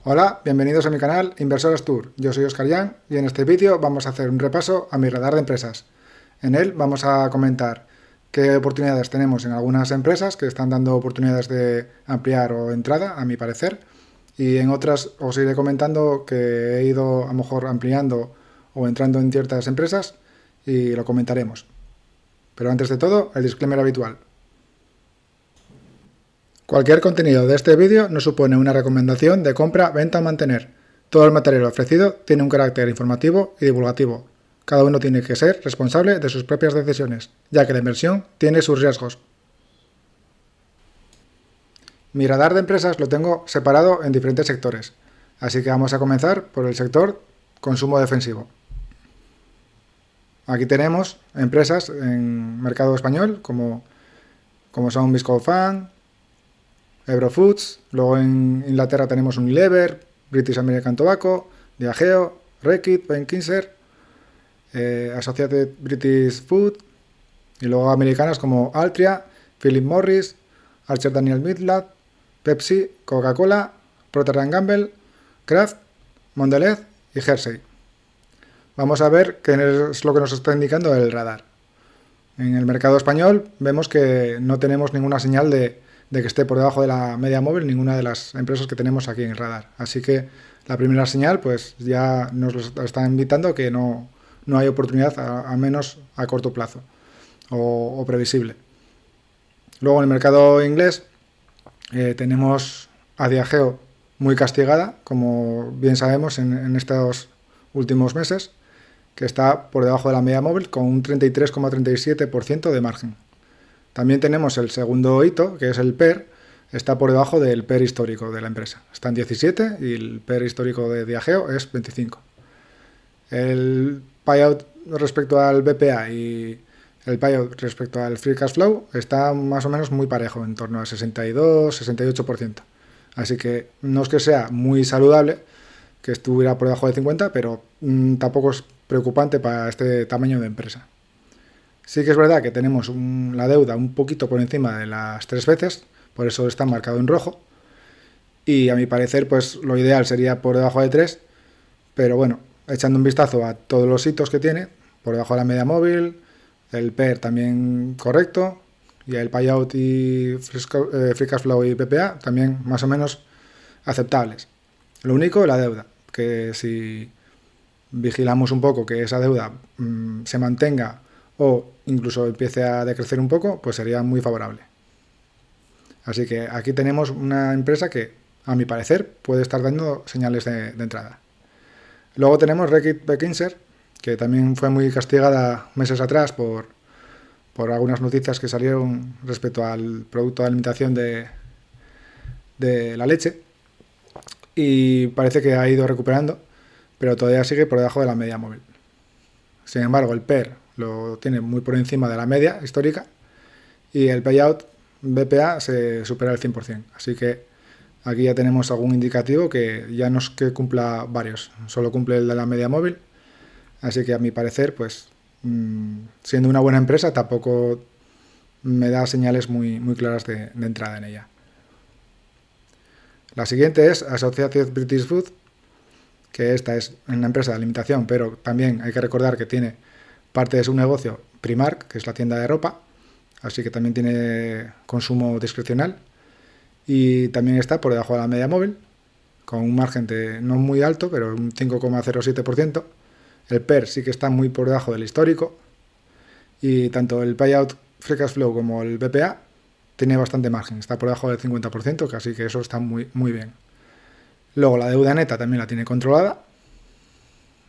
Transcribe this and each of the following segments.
Hola, bienvenidos a mi canal Inversores Tour. Yo soy Oscar Yang y en este vídeo vamos a hacer un repaso a mi radar de empresas. En él vamos a comentar qué oportunidades tenemos en algunas empresas que están dando oportunidades de ampliar o entrada, a mi parecer, y en otras os iré comentando que he ido a lo mejor ampliando o entrando en ciertas empresas y lo comentaremos. Pero antes de todo, el disclaimer habitual. Cualquier contenido de este vídeo no supone una recomendación de compra, venta o mantener. Todo el material ofrecido tiene un carácter informativo y divulgativo. Cada uno tiene que ser responsable de sus propias decisiones, ya que la inversión tiene sus riesgos. Mi radar de empresas lo tengo separado en diferentes sectores, así que vamos a comenzar por el sector consumo defensivo. Aquí tenemos empresas en mercado español como son Viscofan, Ebro Foods, luego en Inglaterra tenemos Unilever, British American Tobacco, Diageo, Reckitt, Benckiser, Associated British Food, y luego americanas como Altria, Philip Morris, Archer Daniel Midland, Pepsi, Coca-Cola, Procter & Gamble, Kraft, Mondelez y Hershey. Vamos a ver qué es lo que nos está indicando el radar. En el mercado español vemos que no tenemos ninguna señal de que esté por debajo de la media móvil ninguna de las empresas que tenemos aquí en el radar. Así que la primera señal pues ya nos lo está invitando que no hay oportunidad, a menos a corto plazo o previsible. Luego en el mercado inglés tenemos a Diageo muy castigada, como bien sabemos en estos últimos meses, que está por debajo de la media móvil con un 33,37% de margen. También tenemos el segundo hito, que es el PER, está por debajo del PER histórico de la empresa. Está en 17 y el PER histórico de Diageo es 25. El payout respecto al BPA y el payout respecto al Free Cash Flow está más o menos muy parejo, en torno a 62-68%. Así que no es que sea muy saludable que estuviera por debajo de 50, pero tampoco es preocupante para este tamaño de empresa. Sí que es verdad que tenemos la deuda un poquito por encima de las 3 veces, por eso está marcado en rojo. Y a mi parecer, pues lo ideal sería por debajo de 3, pero bueno, echando un vistazo a todos los hitos que tiene, por debajo de la media móvil, el PER también correcto, y el payout y Free Cash Flow y PPA también más o menos aceptables. Lo único, la deuda, que si vigilamos un poco que esa deuda se mantenga o incluso empiece a decrecer un poco, pues sería muy favorable. Así que aquí tenemos una empresa que, a mi parecer, puede estar dando señales de entrada. Luego tenemos Reckitt Benckiser, que también fue muy castigada meses atrás por algunas noticias que salieron respecto al producto de alimentación de la leche, y parece que ha ido recuperando, pero todavía sigue por debajo de la media móvil. Sin embargo, el PER lo tiene muy por encima de la media histórica y el payout BPA se supera el 100%. Así que aquí ya tenemos algún indicativo que ya no es que cumpla varios, solo cumple el de la media móvil. Así que a mi parecer, pues siendo una buena empresa, tampoco me da señales muy claras de entrada en ella. La siguiente es Associated British Food, que esta es una empresa de alimentación, pero también hay que recordar que tiene parte de su negocio Primark, que es la tienda de ropa, así que también tiene consumo discrecional, y también está por debajo de la media móvil, con un margen no muy alto, pero un 5,07%. El PER sí que está muy por debajo del histórico, y tanto el payout Free Cash Flow como el BPA tiene bastante margen, está por debajo del 50%, así que eso está muy bien. Luego la deuda neta también la tiene controlada.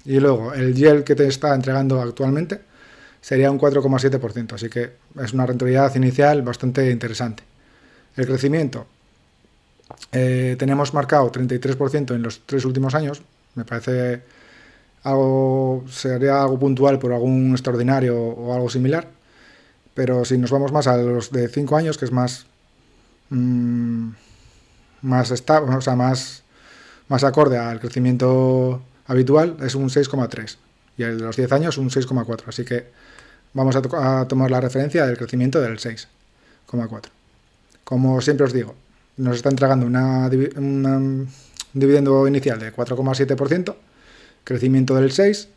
Y luego el yield que te está entregando actualmente sería un 4,7%, así que es una rentabilidad inicial bastante interesante. El crecimiento, tenemos marcado 33% en los 3 últimos años, me parece sería algo puntual por algún extraordinario o algo similar, pero si nos vamos más a los de 5 años, que es más estable, o sea, más acorde al crecimiento habitual, es un 6,3 y el de los 10 años un 6,4, así que vamos a tomar la referencia del crecimiento del 6,4. Como siempre os digo, nos está entregando una un dividendo inicial de 4,7%, crecimiento del 6%,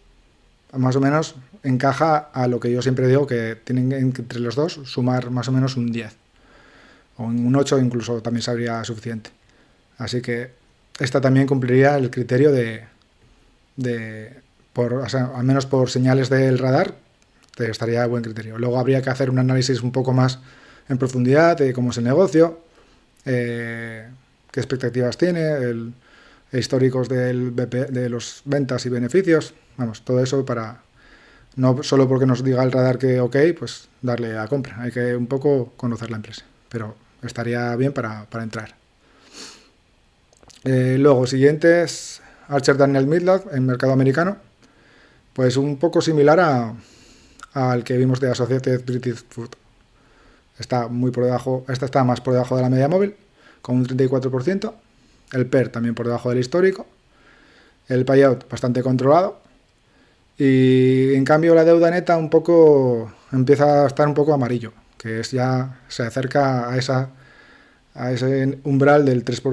más o menos encaja a lo que yo siempre digo, que tienen entre los dos sumar más o menos un 10. O un 8 incluso también sería suficiente. Así que esta también cumpliría el criterio o sea, al menos por señales del radar, estaría a buen criterio. Luego habría que hacer un análisis un poco más en profundidad de cómo es el negocio, qué expectativas tiene, históricos de los ventas y beneficios. Vamos, todo eso para, no solo porque nos diga el radar que ok, pues darle a compra. Hay que un poco conocer la empresa, pero estaría bien para entrar. Luego, siguiente es Archer Daniels Midland en mercado americano. Pues un poco similar al que vimos de Associated British Food. Está muy por debajo, esta está más por debajo de la media móvil, con un 34%. El PER también por debajo del histórico. El payout bastante controlado. Y en cambio la deuda neta un poco empieza a estar un poco amarillo, que es ya se acerca a ese umbral del 3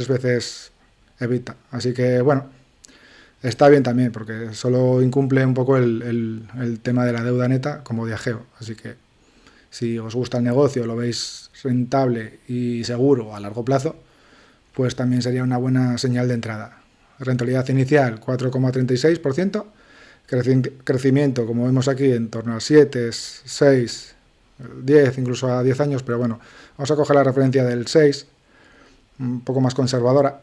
veces EBITDA. Así que bueno, está bien también, porque solo incumple un poco el tema de la deuda neta como viajeo. Así que si os gusta el negocio, lo veis rentable y seguro a largo plazo, pues también sería una buena señal de entrada. Rentabilidad inicial 4,36%, crecimiento, como vemos aquí, en torno al 7, 6, 10, incluso a 10 años, pero bueno, vamos a coger la referencia del 6, un poco más conservadora.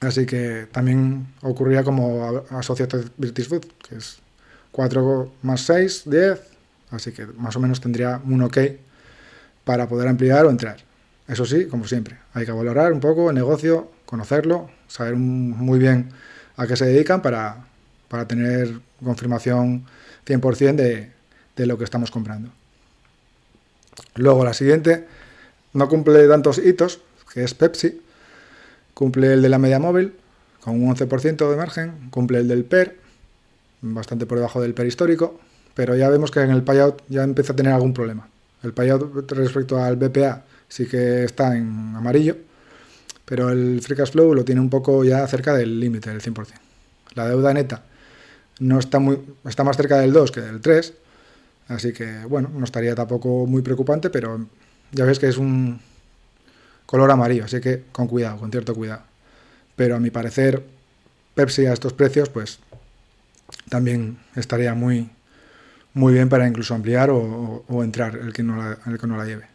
Así que también ocurriría como Associated British Food, que es 4 más 6, 10, así que más o menos tendría un ok para poder ampliar o entrar. Eso sí, como siempre, hay que valorar un poco el negocio, conocerlo, saber muy bien a qué se dedican para tener confirmación 100% de lo que estamos comprando. Luego la siguiente no cumple tantos hitos, que es Pepsi. Cumple el de la media móvil con un 11% de margen, cumple el del PER, bastante por debajo del PER histórico, pero ya vemos que en el payout ya empieza a tener algún problema. El payout respecto al BPA sí que está en amarillo, pero el free cash flow lo tiene un poco ya cerca del límite del 100%. La deuda neta no está más cerca del 2 que del 3, así que bueno, no estaría tampoco muy preocupante, pero ya ves que es un color amarillo, así que con cuidado, con cierto cuidado. Pero a mi parecer, Pepsi a estos precios, pues también estaría muy bien para incluso ampliar o entrar el que no la lleve.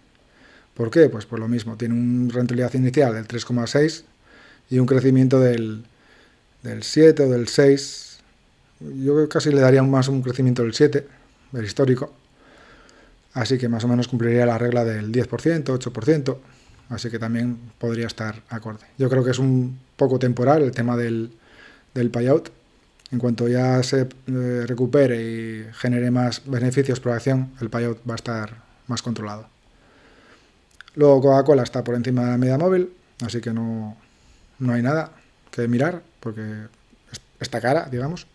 ¿Por qué? Pues por lo mismo, tiene una rentabilidad inicial del 3,6 y un crecimiento del 7 o del 6. Yo casi le daría más un crecimiento del 7, del histórico. Así que más o menos cumpliría la regla del 10%, 8%. Así que también podría estar acorde. Yo creo que es un poco temporal el tema del payout. En cuanto ya se recupere y genere más beneficios por acción, el payout va a estar más controlado. Luego Coca-Cola está por encima de la media móvil, así que no hay nada que mirar, porque está cara, digamos.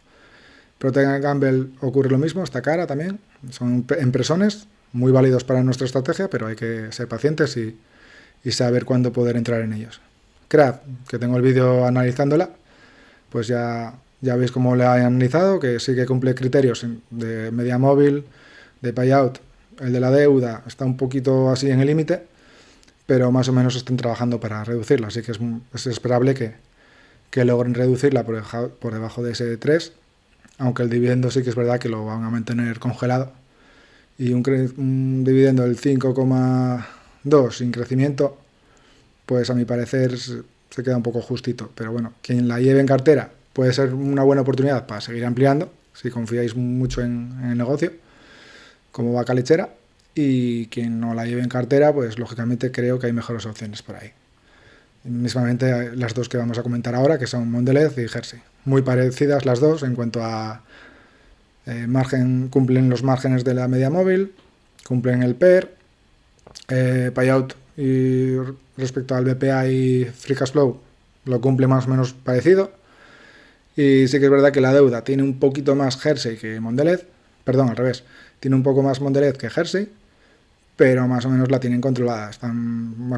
Procter & Gamble ocurre lo mismo, está cara también. Son empresones muy válidos para nuestra estrategia, pero hay que ser pacientes y saber cuándo poder entrar en ellos. Kraft, que tengo el vídeo analizándola, pues ya veis cómo le he analizado, que sí que cumple criterios de media móvil, de payout. El de la deuda está un poquito así en el límite, pero más o menos están trabajando para reducirla, así que es esperable que logren reducirla por debajo de ese 3, aunque el dividendo sí que es verdad que lo van a mantener congelado. Y un dividendo del 5,2 sin crecimiento, pues a mi parecer se queda un poco justito. Pero bueno, quien la lleve en cartera puede ser una buena oportunidad para seguir ampliando, si confiáis mucho en el negocio, como vaca lechera. Y quien no la lleve en cartera, pues lógicamente creo que hay mejores opciones por ahí. Mismamente las dos que vamos a comentar ahora, que son Mondelez y Hershey. Muy parecidas las dos en cuanto a margen, cumplen los márgenes de la media móvil, cumplen el PER, payout y respecto al BPA y free cash flow lo cumple más o menos parecido. Y sí que es verdad que la deuda tiene un poquito más Hershey que Mondelez, perdón, al revés, tiene un poco más Mondelez que Hershey, pero más o menos la tienen controlada, están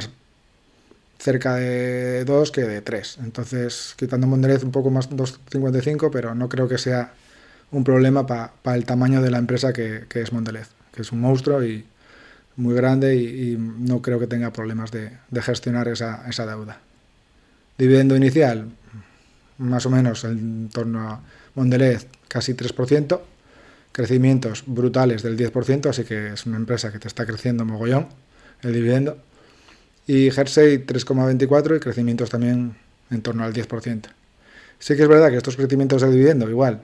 cerca de 2 que de 3. Entonces, quitando Mondelez un poco más 2,55, pero no creo que sea un problema para el tamaño de la empresa que es Mondelez, que es un monstruo y muy grande y no creo que tenga problemas de gestionar esa deuda. Dividendo inicial, más o menos en torno a Mondelez, casi 3%, crecimientos brutales del 10%, así que es una empresa que te está creciendo mogollón el dividendo. Y Hershey 3,24 y crecimientos también en torno al 10%. Sí que es verdad que estos crecimientos de dividendo, igual,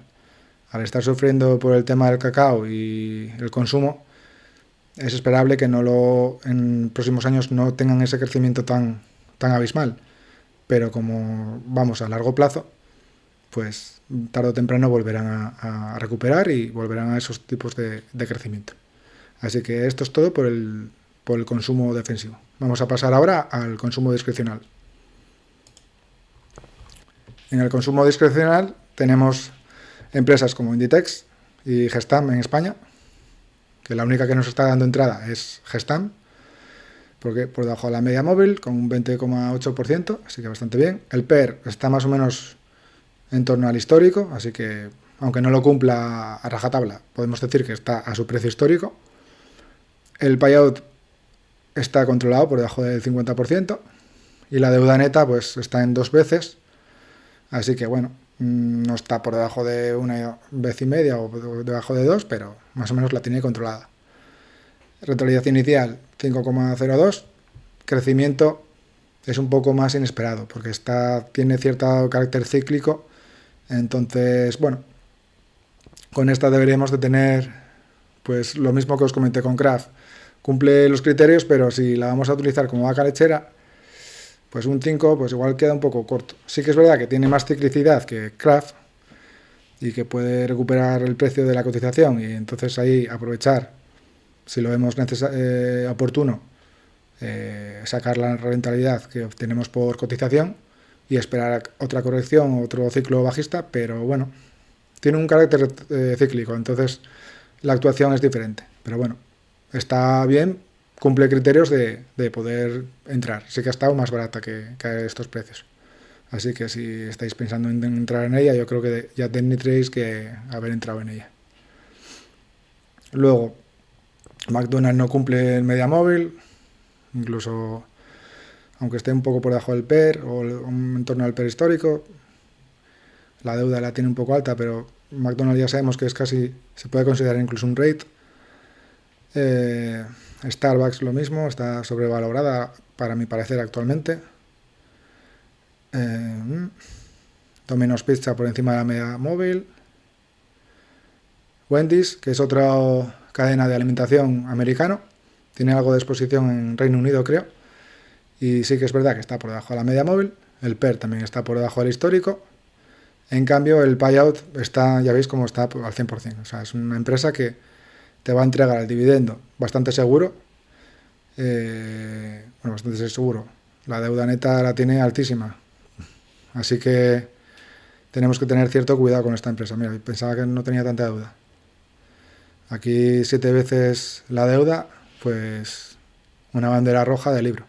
al estar sufriendo por el tema del cacao y el consumo, es esperable que en próximos años no tengan ese crecimiento tan abismal. Pero como vamos a largo plazo, pues tarde o temprano volverán a recuperar y volverán a esos tipos de crecimiento. Así que esto es todo por el consumo defensivo. Vamos a pasar ahora al consumo discrecional. En el consumo discrecional tenemos empresas como Inditex y Gestam en España, que la única que nos está dando entrada es Gestam, porque por debajo de la media móvil, con un 20,8%, así que bastante bien. El PER está más o menos en torno al histórico, así que aunque no lo cumpla a rajatabla, podemos decir que está a su precio histórico. El payout está controlado por debajo del 50% y la deuda neta pues está en 2 veces, así que bueno, no está por debajo de 1,5 veces o debajo de 2, pero más o menos la tiene controlada. Rentabilidad inicial 5,02, crecimiento es un poco más inesperado porque tiene cierto carácter cíclico, entonces bueno, con esta deberíamos de tener pues lo mismo que os comenté con Kraft. Cumple los criterios, pero si la vamos a utilizar como vaca lechera, pues un 5 pues igual queda un poco corto. Sí que es verdad que tiene más ciclicidad que Kraft y que puede recuperar el precio de la cotización y entonces ahí aprovechar, si lo vemos oportuno, sacar la rentabilidad que obtenemos por cotización y esperar otra corrección, otro ciclo bajista, pero bueno, tiene un carácter cíclico, entonces la actuación es diferente. Pero bueno, está bien, cumple criterios de poder entrar. Sí que ha estado más barata que estos precios. Así que si estáis pensando en entrar en ella, yo creo que ya tendréis que haber entrado en ella. Luego, McDonald's no cumple el media móvil, incluso aunque esté un poco por debajo del PER o en torno al PER histórico. La deuda la tiene un poco alta, pero McDonald's ya sabemos que es casi, se puede considerar incluso un rate. Starbucks lo mismo, está sobrevalorada para mi parecer actualmente. Domino's Pizza por encima de la media móvil. Wendy's, que es otra cadena de alimentación americano, tiene algo de exposición en Reino Unido, creo, y sí que es verdad que está por debajo de la media móvil. El PER también está por debajo del histórico. En cambio, el payout está, ya veis cómo está al 100%. O sea, es una empresa que te va a entregar el dividendo bastante seguro. Bueno, bastante seguro. La deuda neta la tiene altísima. Así que tenemos que tener cierto cuidado con esta empresa. Mira, pensaba que no tenía tanta deuda. Aquí 7 veces la deuda, pues una bandera roja de libro.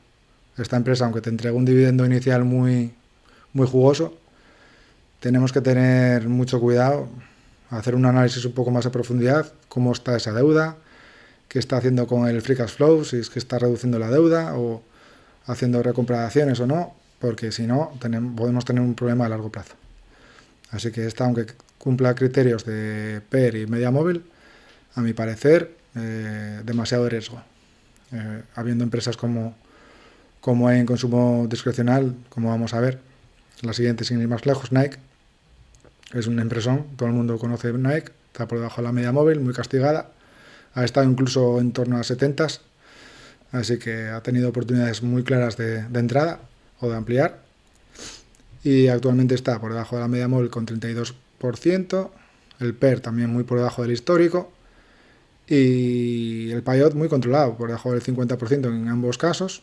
Esta empresa, aunque te entrega un dividendo inicial muy, muy jugoso, tenemos que tener mucho cuidado, hacer un análisis un poco más a profundidad, cómo está esa deuda, qué está haciendo con el free cash flow, si es que está reduciendo la deuda o haciendo recompra de acciones o no, porque si no podemos tener un problema a largo plazo. Así que esta, aunque cumpla criterios de PER y media móvil, a mi parecer, demasiado riesgo. Habiendo empresas como hay en consumo discrecional, como vamos a ver, la siguiente sin ir más lejos, Nike, es una empresón, todo el mundo conoce Nike, está por debajo de la media móvil, muy castigada, ha estado incluso en torno a 70, así que ha tenido oportunidades muy claras de entrada o de ampliar, y actualmente está por debajo de la media móvil con 32%, el PER también muy por debajo del histórico, y el payout muy controlado, por debajo del 50% en ambos casos.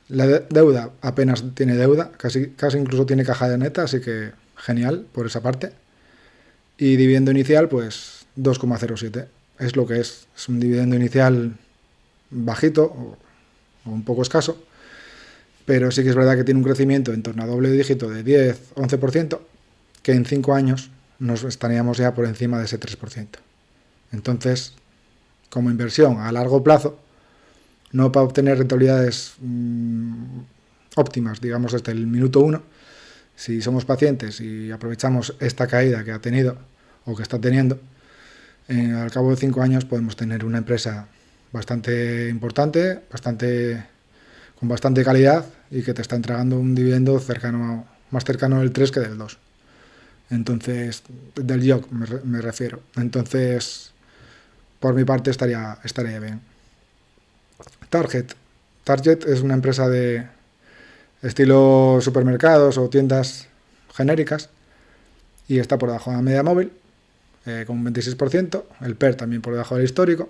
La deuda apenas tiene deuda, casi incluso tiene caja de neta, así que genial por esa parte. Y dividendo inicial, pues 2,07. Es lo que es. Un dividendo inicial bajito o un poco escaso, pero sí que es verdad que tiene un crecimiento en torno a doble dígito de 10-11%, que en 5 años nos estaríamos ya por encima de ese 3%. Entonces, como inversión a largo plazo, no para obtener rentabilidades óptimas, digamos, desde el minuto 1, si somos pacientes y aprovechamos esta caída que ha tenido o que está teniendo, al cabo de 5 años podemos tener una empresa bastante importante, con bastante calidad y que te está entregando un dividendo más cercano del 3 que del 2. Entonces, del YOC me refiero. Entonces, por mi parte estaría bien. Target es una empresa de estilo supermercados o tiendas genéricas y está por debajo de la media móvil, con un 26%, el PER también por debajo del histórico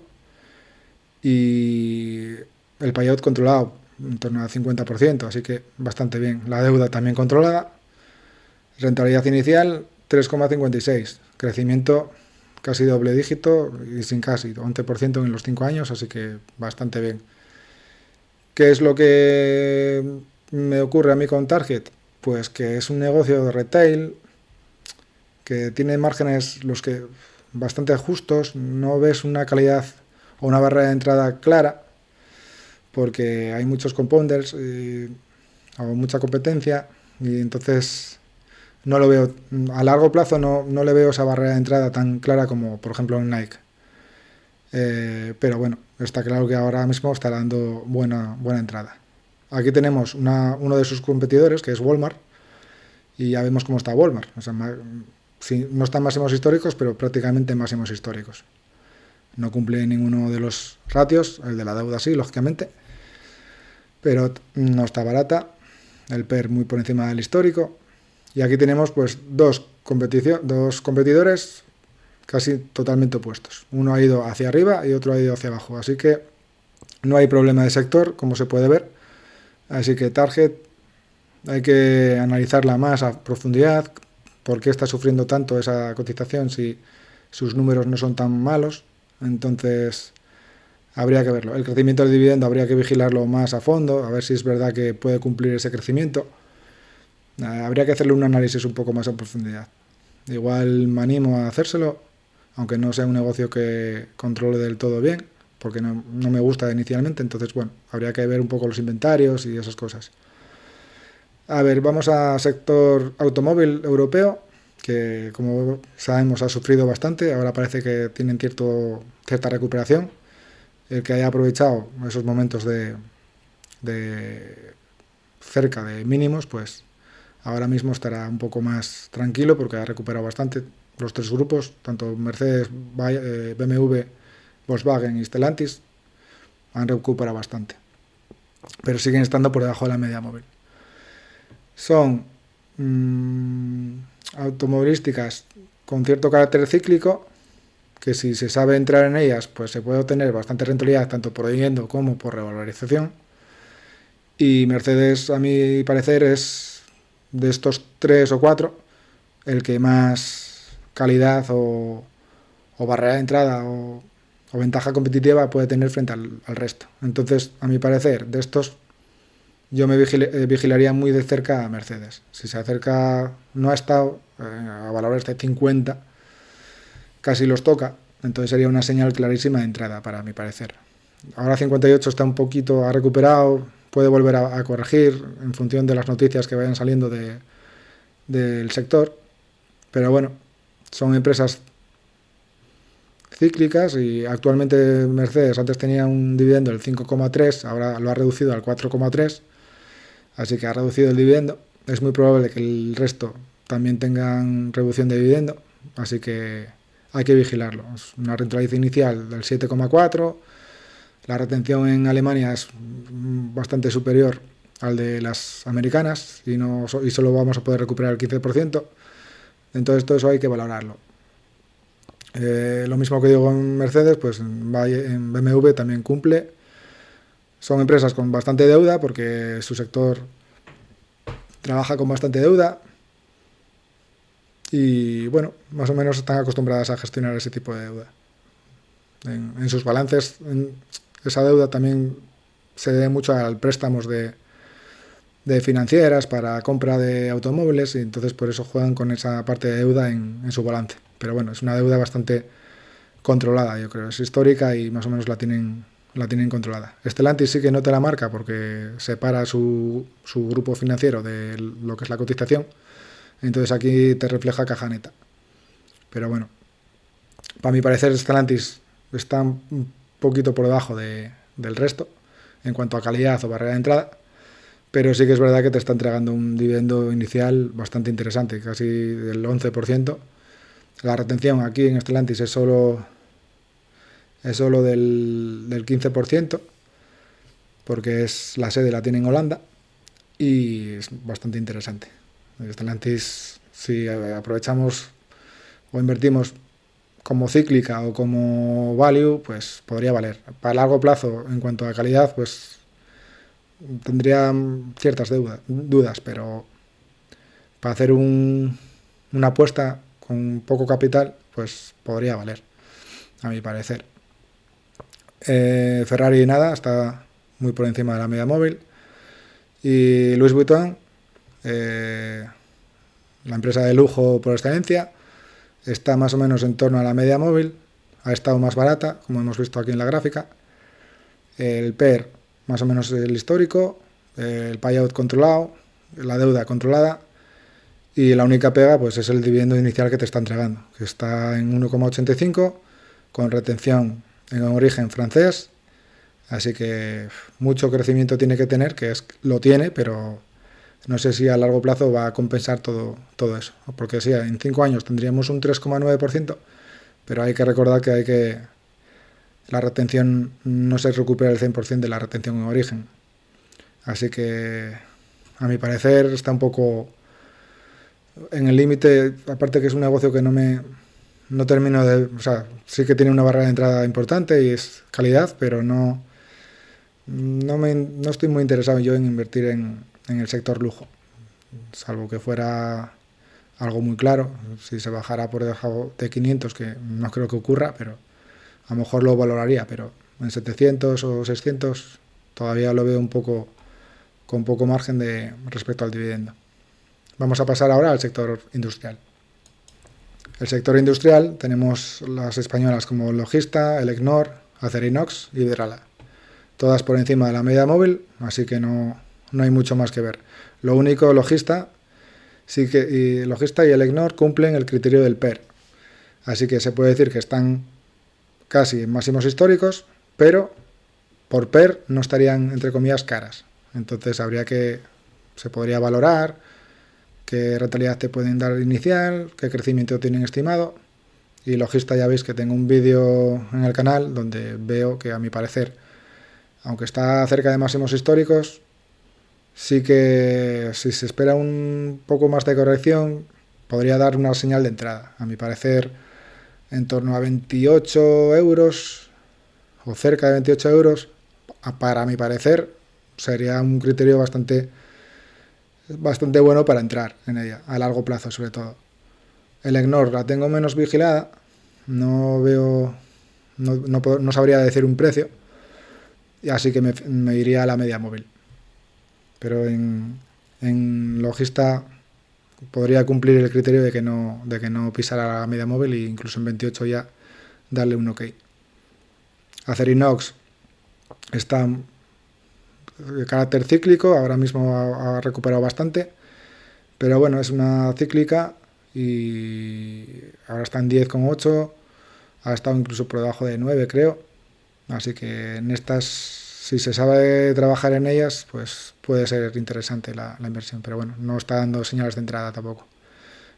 y el payout controlado en torno al 50%, así que bastante bien. La deuda también controlada, rentabilidad inicial 3,56, crecimiento casi doble dígito y sin casi, 11% en los 5 años, así que bastante bien. ¿Qué es lo que me ocurre a mí con Target? Pues que es un negocio de retail que tiene márgenes bastante justos, no ves una calidad o una barrera de entrada clara, porque hay muchos compounders o mucha competencia, y entonces no lo veo, a largo plazo no le veo esa barrera de entrada tan clara como por ejemplo en Nike. Pero bueno, está claro que ahora mismo está dando buena entrada. Aquí tenemos uno de sus competidores, que es Walmart, y ya vemos cómo está Walmart. O sea, sí, no están máximos históricos, pero prácticamente máximos históricos. No cumple ninguno de los ratios, el de la deuda sí, lógicamente, pero no está barata, el PER muy por encima del histórico, y aquí tenemos pues dos competidores casi totalmente opuestos. Uno ha ido hacia arriba y otro ha ido hacia abajo, así que no hay problema de sector, como se puede ver. Así que Target hay que analizarla más a profundidad, por qué está sufriendo tanto esa cotización si sus números no son tan malos. Entonces habría que verlo. El crecimiento del dividendo habría que vigilarlo más a fondo, a ver si es verdad que puede cumplir ese crecimiento. Habría que hacerle un análisis un poco más a profundidad. Igual me animo a hacérselo, aunque no sea un negocio que controle del todo bien, porque no me gusta inicialmente. Entonces, bueno, habría que ver un poco los inventarios y esas cosas. A ver, vamos a sector automóvil europeo, que como sabemos ha sufrido bastante, ahora parece que tienen cierta recuperación. El que haya aprovechado esos momentos de cerca de mínimos, pues ahora mismo estará un poco más tranquilo porque ha recuperado bastante. Los tres grupos, tanto Mercedes, BMW, Volkswagen y Stellantis, han recuperado bastante, pero siguen estando por debajo de la media móvil. Son automovilísticas con cierto carácter cíclico, que si se sabe entrar en ellas, pues se puede obtener bastante rentabilidad tanto por dividendo como por revalorización. Y Mercedes, a mi parecer, es de estos 3 o 4 el que más calidad o barrera de entrada o ventaja competitiva puede tener frente al resto. Entonces, a mi parecer, de estos yo me vigilaría muy de cerca a Mercedes. Si se acerca, no ha estado a valores de 50, casi los toca, entonces sería una señal clarísima de entrada para mi parecer. Ahora 58 está un poquito, ha recuperado, puede volver a corregir en función de las noticias que vayan saliendo del sector, pero bueno, son empresas cíclicas y actualmente Mercedes antes tenía un dividendo del 5,3, ahora lo ha reducido al 4,3, así que ha reducido el dividendo. Es muy probable que el resto también tengan reducción de dividendo, así que hay que vigilarlo. Es una rentabilidad inicial del 7,4, la retención en Alemania es bastante superior al de las americanas y solo vamos a poder recuperar el 15%, entonces todo eso hay que valorarlo. Lo mismo que digo en Mercedes, pues en BMW también cumple. Son empresas con bastante deuda porque su sector trabaja con bastante deuda y bueno, más o menos están acostumbradas a gestionar ese tipo de deuda. En sus balances, esa deuda también se debe mucho a préstamos de de financieras para compra de automóviles, y entonces por eso juegan con esa parte de deuda en su balance. Pero bueno, es una deuda bastante controlada, yo creo. Es histórica y más o menos la tienen controlada. Stellantis sí que no te la marca porque separa su grupo financiero de lo que es la cotización. Entonces aquí te refleja caja neta. Pero bueno, para mi parecer Stellantis está un poquito por debajo del resto en cuanto a calidad o barrera de entrada. Pero sí que es verdad que te está entregando un dividendo inicial bastante interesante, casi del 11%. La retención aquí en Stellantis es solo del 15%, porque es la sede la tiene en Holanda y es bastante interesante. Stellantis, si aprovechamos o invertimos como cíclica o como value, pues podría valer. Para largo plazo, en cuanto a calidad, pues tendría ciertas dudas, pero para hacer una apuesta con poco capital, pues podría valer, a mi parecer. Ferrari nada, está muy por encima de la media móvil. Y Louis Vuitton, la empresa de lujo por excelencia, está más o menos en torno a la media móvil. Ha estado más barata, como hemos visto aquí en la gráfica. El PER, más o menos el histórico. El payout controlado, la deuda controlada. Y la única pega pues es el dividendo inicial que te está entregando, que está en 1,85 con retención en origen francés. Así que mucho crecimiento tiene que tener, lo tiene, pero no sé si a largo plazo va a compensar todo eso. Porque sí, en 5 años tendríamos un 3,9%, pero hay que recordar que la retención no se recupera el 100% de la retención en origen. Así que, a mi parecer, está un poco en el límite, aparte que es un negocio que no termino de... O sea, sí que tiene una barrera de entrada importante y es calidad, pero no estoy muy interesado yo en invertir en el sector lujo, salvo que fuera algo muy claro. Si se bajara por debajo de 500, que no creo que ocurra, pero a lo mejor lo valoraría, pero en 700 o 600 todavía lo veo con poco margen respecto al dividendo. Vamos a pasar ahora al sector industrial. El sector industrial tenemos las españolas como Logista, Elecnor, Acerinox y Vidrala. Todas por encima de la media móvil, así que no hay mucho más que ver. Lo único, Logista y Elecnor cumplen el criterio del PER. Así que se puede decir que están casi en máximos históricos, pero por PER no estarían, entre comillas, caras. Entonces se podría valorar qué rentabilidad te pueden dar inicial, qué crecimiento tienen estimado. Y Logista, ya veis que tengo un vídeo en el canal donde veo que, a mi parecer, aunque está cerca de máximos históricos, sí que si se espera un poco más de corrección, podría dar una señal de entrada. A mi parecer, en torno a 28 euros o cerca de 28 euros, para mi parecer, sería un criterio bastante bueno para entrar en ella, a largo plazo sobre todo. El Elecnor la tengo menos vigilada, no sabría decir un precio, y así que me iría a la media móvil. Pero en Logista podría cumplir el criterio de que no pisara la media móvil e incluso en 28 ya darle un ok. Acerinox está de carácter cíclico, ahora mismo ha recuperado bastante, pero bueno, es una cíclica y ahora está en 10,8, ha estado incluso por debajo de 9, creo. Así que en estas, si se sabe trabajar en ellas, pues puede ser interesante la inversión, pero bueno, no está dando señales de entrada tampoco.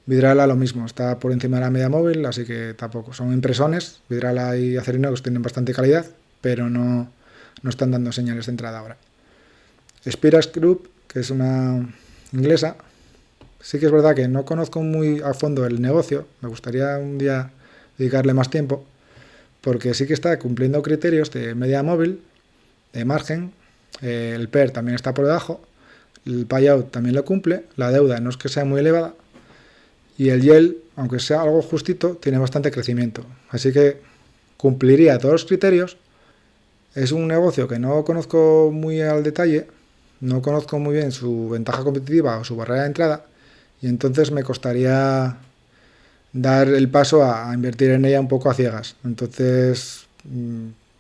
Vidrala lo mismo, está por encima de la media móvil, así que tampoco. Son impresones, Vidrala y Acerinox tienen bastante calidad, pero no están dando señales de entrada ahora. Spiras Group, que es una inglesa, sí que es verdad que no conozco muy a fondo el negocio, me gustaría un día dedicarle más tiempo, porque sí que está cumpliendo criterios de media móvil, de margen, el PER también está por debajo, el payout también lo cumple, la deuda no es que sea muy elevada, y el yield, aunque sea algo justito, tiene bastante crecimiento, así que cumpliría todos los criterios. Es un negocio que no conozco muy al detalle, no conozco muy bien su ventaja competitiva o su barrera de entrada y entonces me costaría dar el paso a invertir en ella un poco a ciegas. Entonces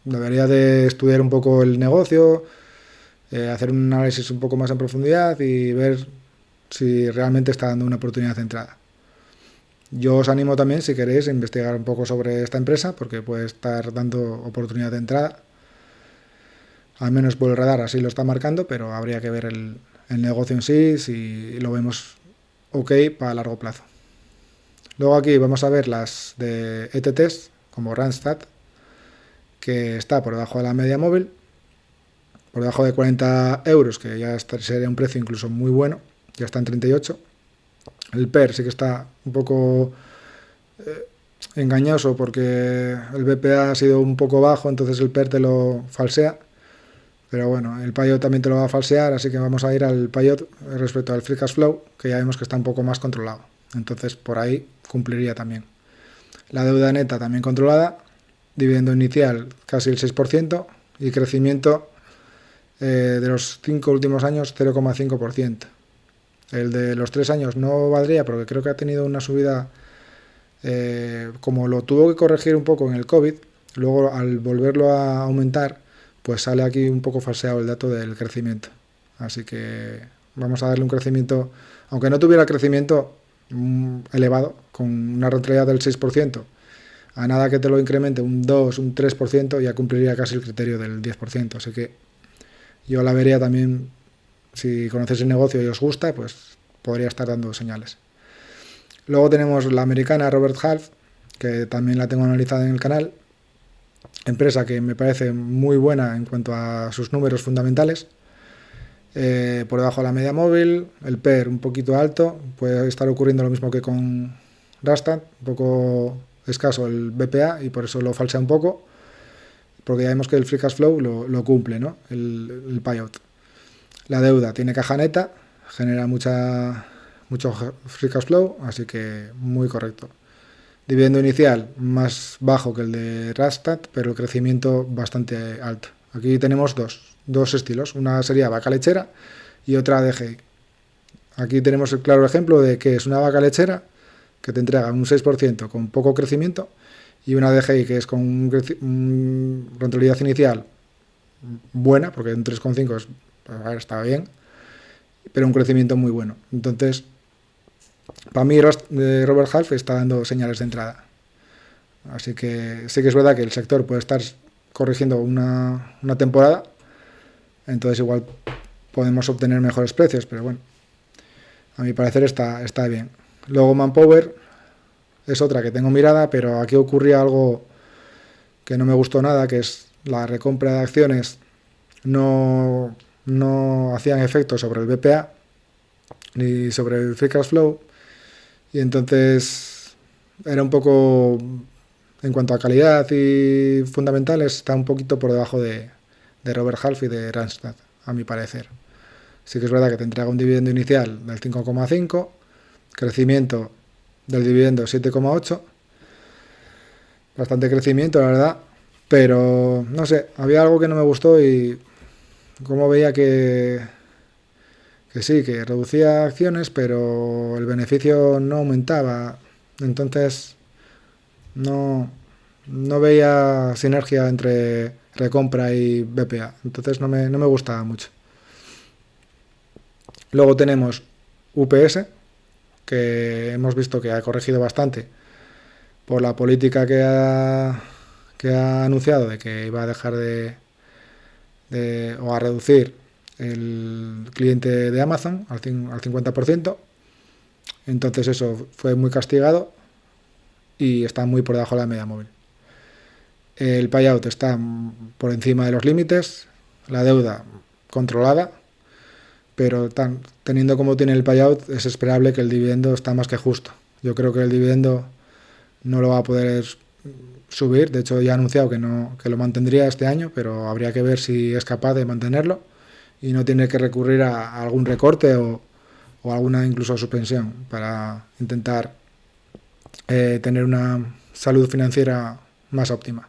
debería de estudiar un poco el negocio, hacer un análisis un poco más en profundidad y ver si realmente está dando una oportunidad de entrada. Yo os animo también, si queréis, a investigar un poco sobre esta empresa, porque puede estar dando oportunidad de entrada. Al menos por el radar así lo está marcando, pero habría que ver el negocio en sí, si lo vemos ok para largo plazo. Luego aquí vamos a ver las de ETTs, como Randstad, que está por debajo de la media móvil, por debajo de 40 euros, que ya sería un precio incluso muy bueno, ya está en 38. El PER sí que está un poco engañoso porque el BPA ha sido un poco bajo, entonces el PER te lo falsea. Pero bueno, el Payot también te lo va a falsear, así que vamos a ir al Payot respecto al Free Cash Flow, que ya vemos que está un poco más controlado. Entonces por ahí cumpliría también. La deuda neta también controlada, dividendo inicial casi el 6% y crecimiento de los 5 últimos años 0,5%. El de los 3 años no valdría porque creo que ha tenido una subida, como lo tuvo que corregir un poco en el COVID, luego al volverlo a aumentar, pues sale aquí un poco falseado el dato del crecimiento. Así que vamos a darle un crecimiento, aunque no tuviera crecimiento elevado, con una rentabilidad del 6%, a nada que te lo incremente un 2, un 3%, ya cumpliría casi el criterio del 10%. Así que yo la vería también, si conocéis el negocio y os gusta, pues podría estar dando señales. Luego tenemos la americana Robert Half, que también la tengo analizada en el canal. Empresa que me parece muy buena en cuanto a sus números fundamentales. Por debajo de la media móvil, el PER un poquito alto, puede estar ocurriendo lo mismo que con Randstad, un poco escaso el BPA y por eso lo falsea un poco, porque ya vemos que el Free Cash Flow lo cumple, ¿no? El payout. La deuda tiene caja neta, genera mucho Free Cash Flow, así que muy correcto. Dividendo inicial más bajo que el de Randstad, pero el crecimiento bastante alto. Aquí tenemos dos estilos, una sería vaca lechera y otra DGI. Aquí tenemos el claro ejemplo de que es una vaca lechera que te entrega un 6% con poco crecimiento y una DGI que es con un rentabilidad inicial buena, porque un 3,5 está bien, pero un crecimiento muy bueno. Entonces, para mí Robert Half está dando señales de entrada. Así que sí que es verdad que el sector puede estar corrigiendo una temporada, entonces igual podemos obtener mejores precios, pero bueno, a mi parecer está bien. Luego Manpower es otra que tengo mirada, pero aquí ocurría algo que no me gustó nada, que es la recompra de acciones no hacían efecto sobre el BPA ni sobre el Free Cash Flow, y entonces era un poco, en cuanto a calidad y fundamentales, está un poquito por debajo de Robert Half y de Randstad, a mi parecer. Sí que es verdad que te entrega un dividendo inicial del 5,5, crecimiento del dividendo 7,8, bastante crecimiento, la verdad, pero no sé, había algo que no me gustó y como veía que sí, que reducía acciones, pero el beneficio no aumentaba, entonces no veía sinergia entre recompra y BPA, entonces no me gustaba mucho. Luego tenemos UPS, que hemos visto que ha corregido bastante por la política que ha anunciado de que iba a dejar o a reducir el cliente de Amazon al 50%. Entonces eso fue muy castigado y está muy por debajo de la media móvil. El payout está por encima de los límites, la deuda controlada, pero teniendo como tiene el payout es esperable que el dividendo está más que justo. Yo creo que el dividendo no lo va a poder subir, de hecho ya ha anunciado que lo mantendría este año, pero habría que ver si es capaz de mantenerlo y no tiene que recurrir a algún recorte o alguna incluso suspensión para intentar tener una salud financiera más óptima.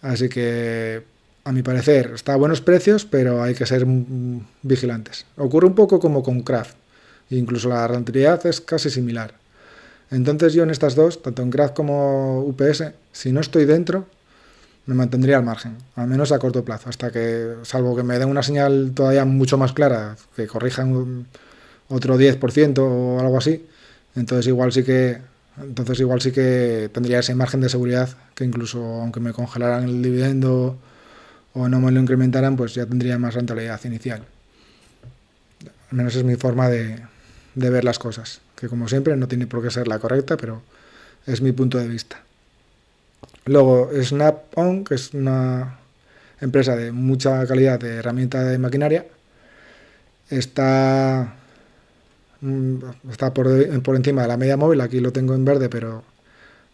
Así que a mi parecer, está a buenos precios, pero hay que ser vigilantes. Ocurre un poco como con Craft. Incluso la rentabilidad es casi similar. Entonces yo en estas dos, tanto en Craft como UPS, si no estoy dentro, me mantendría al margen, al menos a corto plazo, hasta que, salvo que me den una señal todavía mucho más clara, que corrijan otro 10% o algo así, entonces igual sí que tendría ese margen de seguridad que incluso aunque me congelaran el dividendo o no me lo incrementaran, pues ya tendría más rentabilidad inicial. Al menos es mi forma de ver las cosas, que como siempre no tiene por qué ser la correcta, pero es mi punto de vista. Luego, Snap-on, que es una empresa de mucha calidad de herramienta de maquinaria, está, está por encima de la media móvil. Aquí lo tengo en verde, pero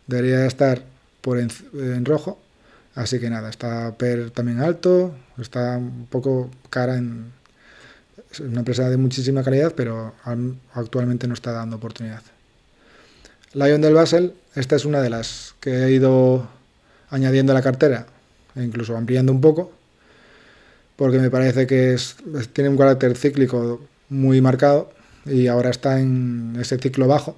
debería estar en rojo. Así que nada, está PER también alto, está un poco cara es una empresa de muchísima calidad, pero actualmente no está dando oportunidad. Lion del Basel, esta es una de las que he ido añadiendo a la cartera e incluso ampliando un poco, porque me parece que tiene un carácter cíclico muy marcado y ahora está en ese ciclo bajo,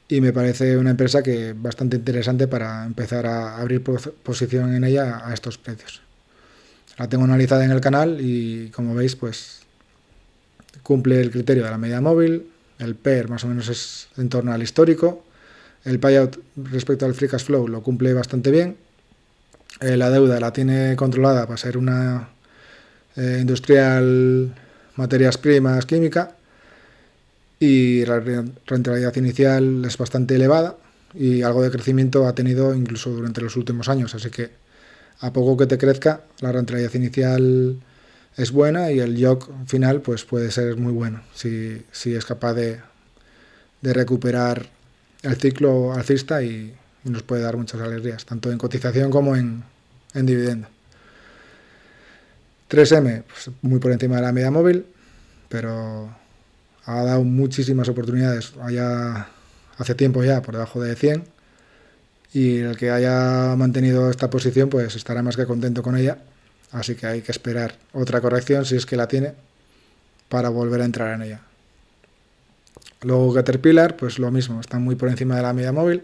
y me parece una empresa que bastante interesante para empezar a abrir posición en ella a estos precios. La tengo analizada en el canal y, como veis, pues cumple el criterio de la media móvil. El PER más o menos es en torno al histórico. El payout respecto al free cash flow lo cumple bastante bien. La deuda la tiene controlada para ser una industrial, materias primas, química, y la rentabilidad inicial es bastante elevada y algo de crecimiento ha tenido incluso durante los últimos años. Así que a poco que te crezca, la rentabilidad inicial es buena y el YOC final pues puede ser muy bueno si es capaz de recuperar el ciclo alcista y nos puede dar muchas alegrías, tanto en cotización como en dividendo. 3M, pues muy por encima de la media móvil, pero ha dado muchísimas oportunidades allá hace tiempo ya por debajo de 100, y el que haya mantenido esta posición pues estará más que contento con ella. Así que hay que esperar otra corrección, si es que la tiene, para volver a entrar en ella. Luego Caterpillar, pues lo mismo, están muy por encima de la media móvil,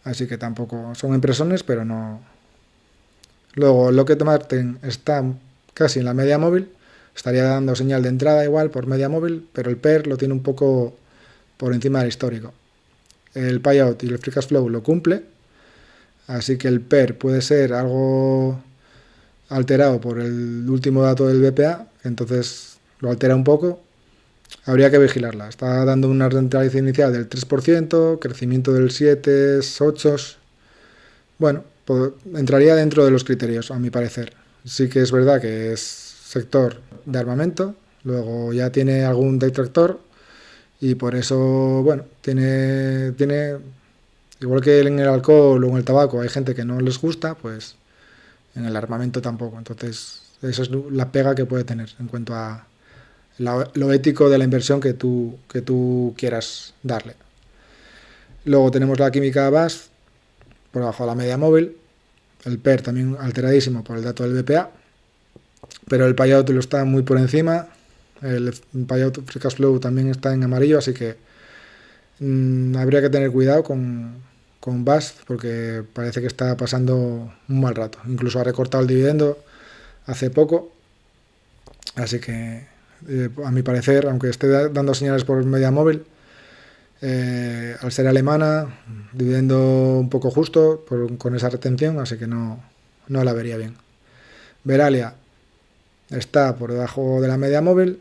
así que tampoco son impresiones, pero no. Luego Lockheed Martin está casi en la media móvil, estaría dando señal de entrada igual por media móvil, pero el PER lo tiene un poco por encima del histórico. El payout y el free cash flow lo cumple, así que el PER puede ser algo alterado por el último dato del BPA, entonces lo altera un poco. Habría que vigilarla. Está dando una rentabilidad inicial del 3%, crecimiento del 7, 8. Bueno, entraría dentro de los criterios, a mi parecer. Sí que es verdad que es sector de armamento, luego ya tiene algún detractor y por eso, bueno, tiene igual que en el alcohol o en el tabaco hay gente que no les gusta, pues en el armamento tampoco. Entonces, esa es la pega que puede tener en cuanto a lo ético de la inversión que tú quieras darle. Luego tenemos la química BASF por debajo de la media móvil, el PER también alteradísimo por el dato del BPA, pero el payout lo está muy por encima. El payout free cash flow también está en amarillo, así que habría que tener cuidado con BASF, porque parece que está pasando un mal rato. Incluso ha recortado el dividendo hace poco, así que a mi parecer, aunque esté dando señales por media móvil, al ser alemana, dividendo un poco justo con esa retención, así que no la vería bien. Veralia está por debajo de la media móvil.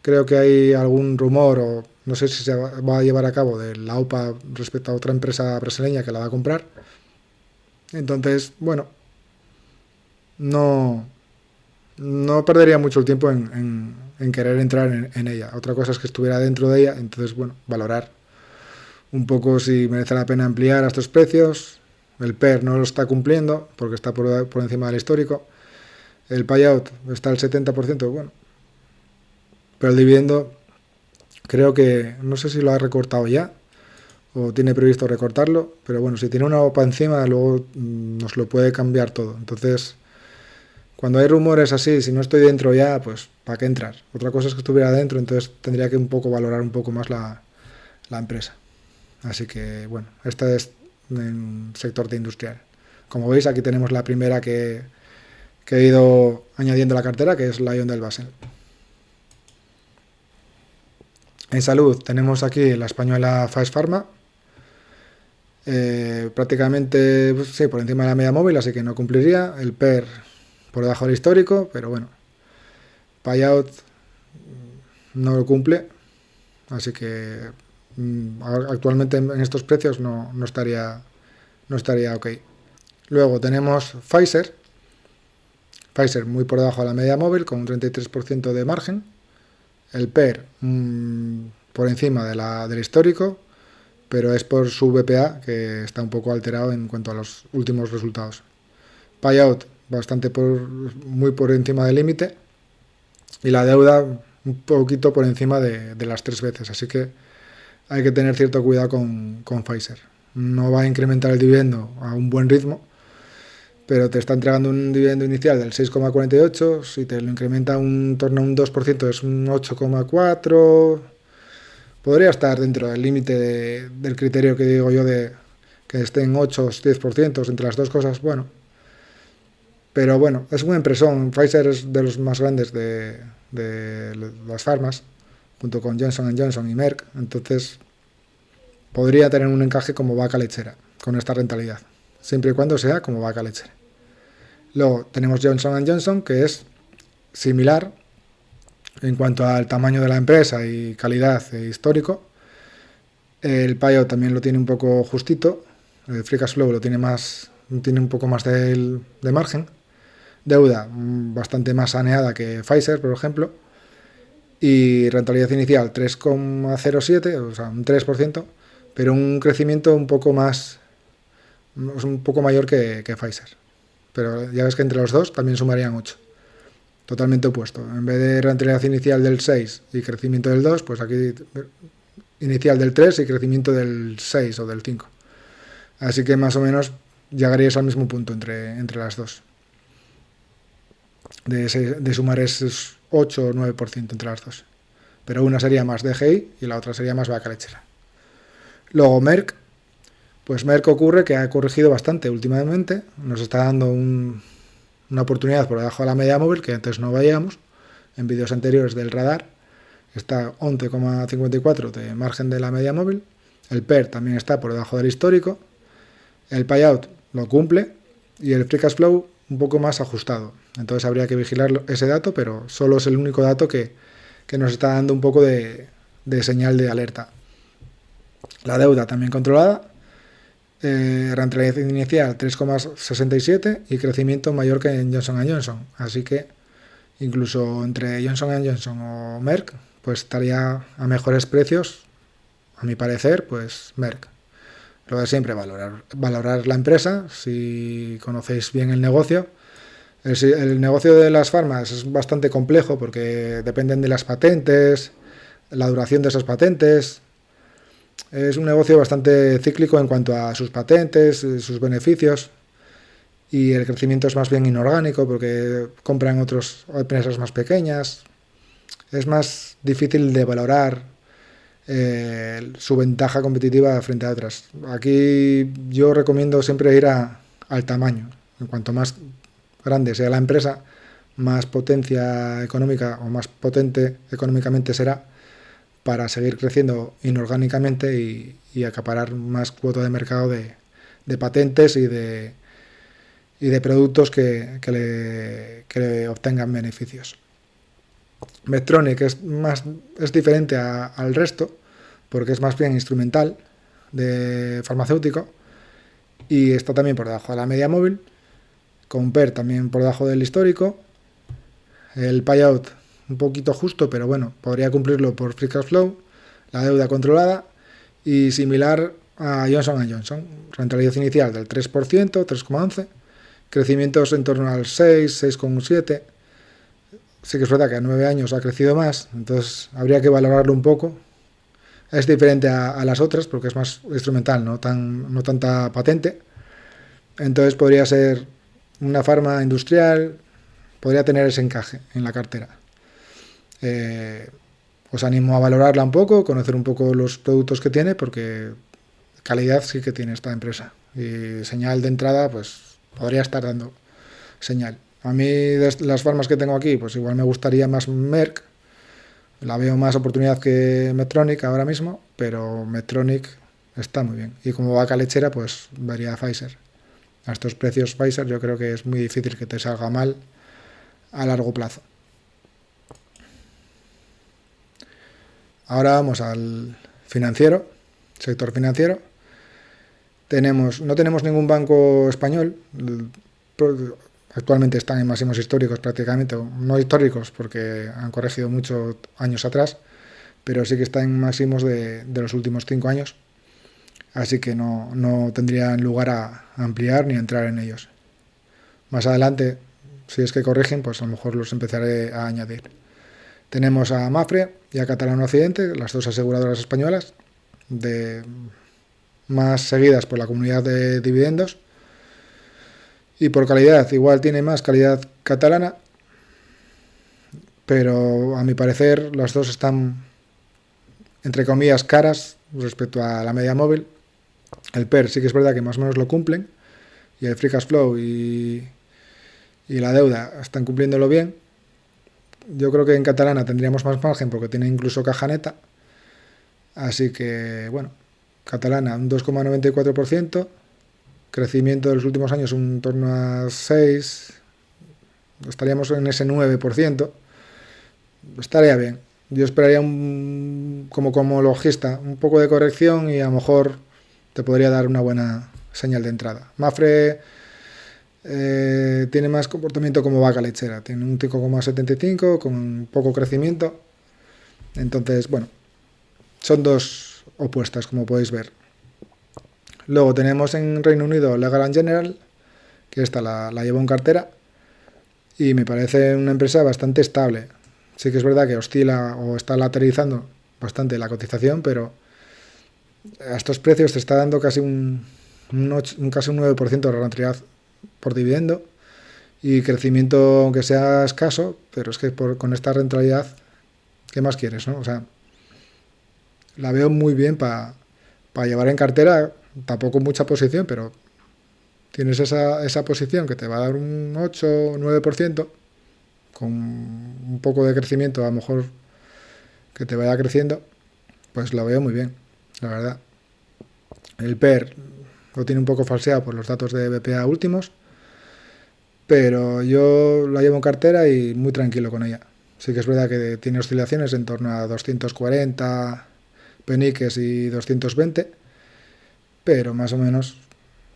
Creo que hay algún rumor, o no sé si se va a llevar a cabo, de la OPA respecto a otra empresa brasileña que la va a comprar. Entonces, bueno, no perdería mucho el tiempo en querer entrar en ella. Otra cosa es que estuviera dentro de ella, entonces, bueno, valorar un poco si merece la pena ampliar a estos precios. El PER no lo está cumpliendo porque está por encima del histórico. El payout está al 70%, bueno. Pero el dividendo, creo que, no sé si lo ha recortado ya o tiene previsto recortarlo, pero bueno, si tiene una OPA encima, luego nos lo puede cambiar todo. Entonces, cuando hay rumores así, si no estoy dentro ya, pues ¿para qué entrar? Otra cosa es que estuviera dentro, entonces tendría que un poco valorar un poco más la empresa. Así que, bueno, este es en sector de industrial. Como veis, aquí tenemos la primera que he ido añadiendo a la cartera, que es Lion del Basel. En salud tenemos aquí la española Faes Pharma, prácticamente pues, sí, por encima de la media móvil, así que no cumpliría. El PER por debajo del histórico, pero bueno, payout no lo cumple, así que actualmente en estos precios no estaría ok. Luego tenemos Pfizer muy por debajo de la media móvil con un 33% de margen. El PER por encima del histórico, pero es por su BPA que está un poco alterado en cuanto a los últimos resultados. Payout muy por encima del límite y la deuda un poquito por encima de las 3 veces, así que hay que tener cierto cuidado con Pfizer. No va a incrementar el dividendo a un buen ritmo, pero te está entregando un dividendo inicial del 6,48, si te lo incrementa en torno a un 2%, es un 8,4, podría estar dentro del límite del criterio que digo yo de que esté en 8 o 10%, entre las dos cosas, bueno. Pero bueno, es una empresa. Pfizer es de los más grandes de las farmas, junto con Johnson Johnson y Merck, entonces podría tener un encaje como vaca lechera con esta rentabilidad, siempre y cuando sea como vaca lechera. Luego tenemos Johnson Johnson, que es similar en cuanto al tamaño de la empresa y calidad histórico. El payout también lo tiene un poco justito, el free cash flow tiene un poco más de margen. Deuda bastante más saneada que Pfizer, por ejemplo, y rentabilidad inicial 3,07, o sea, un 3%, pero un crecimiento un poco mayor que Pfizer. Pero ya ves que entre los dos también sumarían 8. Totalmente opuesto. En vez de rentabilidad inicial del 6 y crecimiento del 2, pues aquí inicial del 3 y crecimiento del 6 o del 5. Así que más o menos llegaríais al mismo punto entre las dos. De sumar esos 8 o 9% entre las dos. Pero una sería más DGI y la otra sería más vaca lechera. Luego Merck. Pues Merck ocurre que ha corregido bastante últimamente. Nos está dando una oportunidad por debajo de la media móvil que antes no veíamos. En vídeos anteriores del radar. Está 11,54 de margen de la media móvil. El PER también está por debajo del histórico. El payout lo cumple. Y el free cash flow un poco más ajustado. Entonces habría que vigilar ese dato, pero solo es el único dato que nos está dando un poco de señal de alerta. La deuda también controlada, rentabilidad inicial 3,67 y crecimiento mayor que en Johnson Johnson. Así que incluso entre Johnson Johnson o Merck, pues estaría a mejores precios, a mi parecer, pues Merck. Lo de siempre, valorar la empresa, si conocéis bien el negocio. El negocio de las farmas es bastante complejo porque dependen de las patentes, la duración de esas patentes. Es un negocio bastante cíclico en cuanto a sus patentes, sus beneficios, y el crecimiento es más bien inorgánico porque compran otras empresas más pequeñas. Es más difícil de valorar su ventaja competitiva frente a otras. Aquí yo recomiendo siempre ir al tamaño. En cuanto más grande sea la empresa, más potencia económica o más potente económicamente será para seguir creciendo inorgánicamente y acaparar más cuota de mercado de patentes y de productos que le obtengan beneficios. Medtronic es diferente al resto porque es más bien instrumental de farmacéutico y está también por debajo de la media móvil, con PER también por debajo del histórico, el payout un poquito justo, pero bueno, podría cumplirlo por free cash flow, la deuda controlada y similar a Johnson Johnson, rentabilidad inicial del 3%, 3,11, crecimientos en torno al 6, 6,7. Sí que es verdad que a 9 años ha crecido más, entonces habría que valorarlo un poco. Es diferente a las otras porque es más instrumental, no tanta patente. Entonces podría ser una farma industrial podría tener ese encaje en la cartera. Os animo a valorarla un poco, conocer un poco los productos que tiene, porque calidad sí que tiene esta empresa. Y señal de entrada, pues podría estar dando señal. A mí, de las farmas que tengo aquí, pues igual me gustaría más Merck. La veo más oportunidad que Medtronic ahora mismo, pero Medtronic está muy bien. Y como vaca lechera, pues vería Pfizer. A estos precios Pfizer yo creo que es muy difícil que te salga mal a largo plazo. Ahora vamos al financiero, sector financiero. No tenemos ningún banco español. Actualmente están en máximos históricos prácticamente, no históricos porque han corregido mucho años atrás, pero sí que están en máximos de los últimos 5 años. Así que no tendrían lugar a ampliar ni a entrar en ellos. Más adelante, si es que corrigen, pues a lo mejor los empezaré a añadir. Tenemos a Mapfre y a Catalana Occidente, las dos aseguradoras españolas, más seguidas por la comunidad de dividendos. Y por calidad, igual tiene más calidad Catalana, pero a mi parecer las dos están, entre comillas, caras respecto a la media móvil. El PER sí que es verdad que más o menos lo cumplen, y el Free Cash Flow y la deuda están cumpliéndolo bien. Yo creo que en Catalana tendríamos más margen porque tiene incluso caja neta. Así que, bueno, Catalana un 2,94%, crecimiento de los últimos años un torno a 6%, estaríamos en ese 9%, estaría bien. Yo esperaría como logista un poco de corrección y a lo mejor te podría dar una buena señal de entrada. Mapfre tiene más comportamiento como vaca lechera, tiene un 5,75 con poco crecimiento. Entonces, bueno, son dos opuestas, como podéis ver. Luego tenemos en Reino Unido Legal & General, que esta la llevo en cartera y me parece una empresa bastante estable. Sí que es verdad que oscila o está lateralizando bastante la cotización, pero a estos precios te está dando casi un 9% de rentabilidad por dividendo y crecimiento, aunque sea escaso, pero es que con esta rentabilidad, ¿qué más quieres, no? O sea, la veo muy bien para llevar en cartera, tampoco mucha posición, pero tienes esa posición que te va a dar un 8 o 9%, con un poco de crecimiento, a lo mejor que te vaya creciendo, pues lo veo muy bien, la verdad. El PER lo tiene un poco falseado por los datos de BPA últimos, pero yo la llevo en cartera y muy tranquilo con ella. Sí que es verdad que tiene oscilaciones en torno a 240 peniques y 220, pero más o menos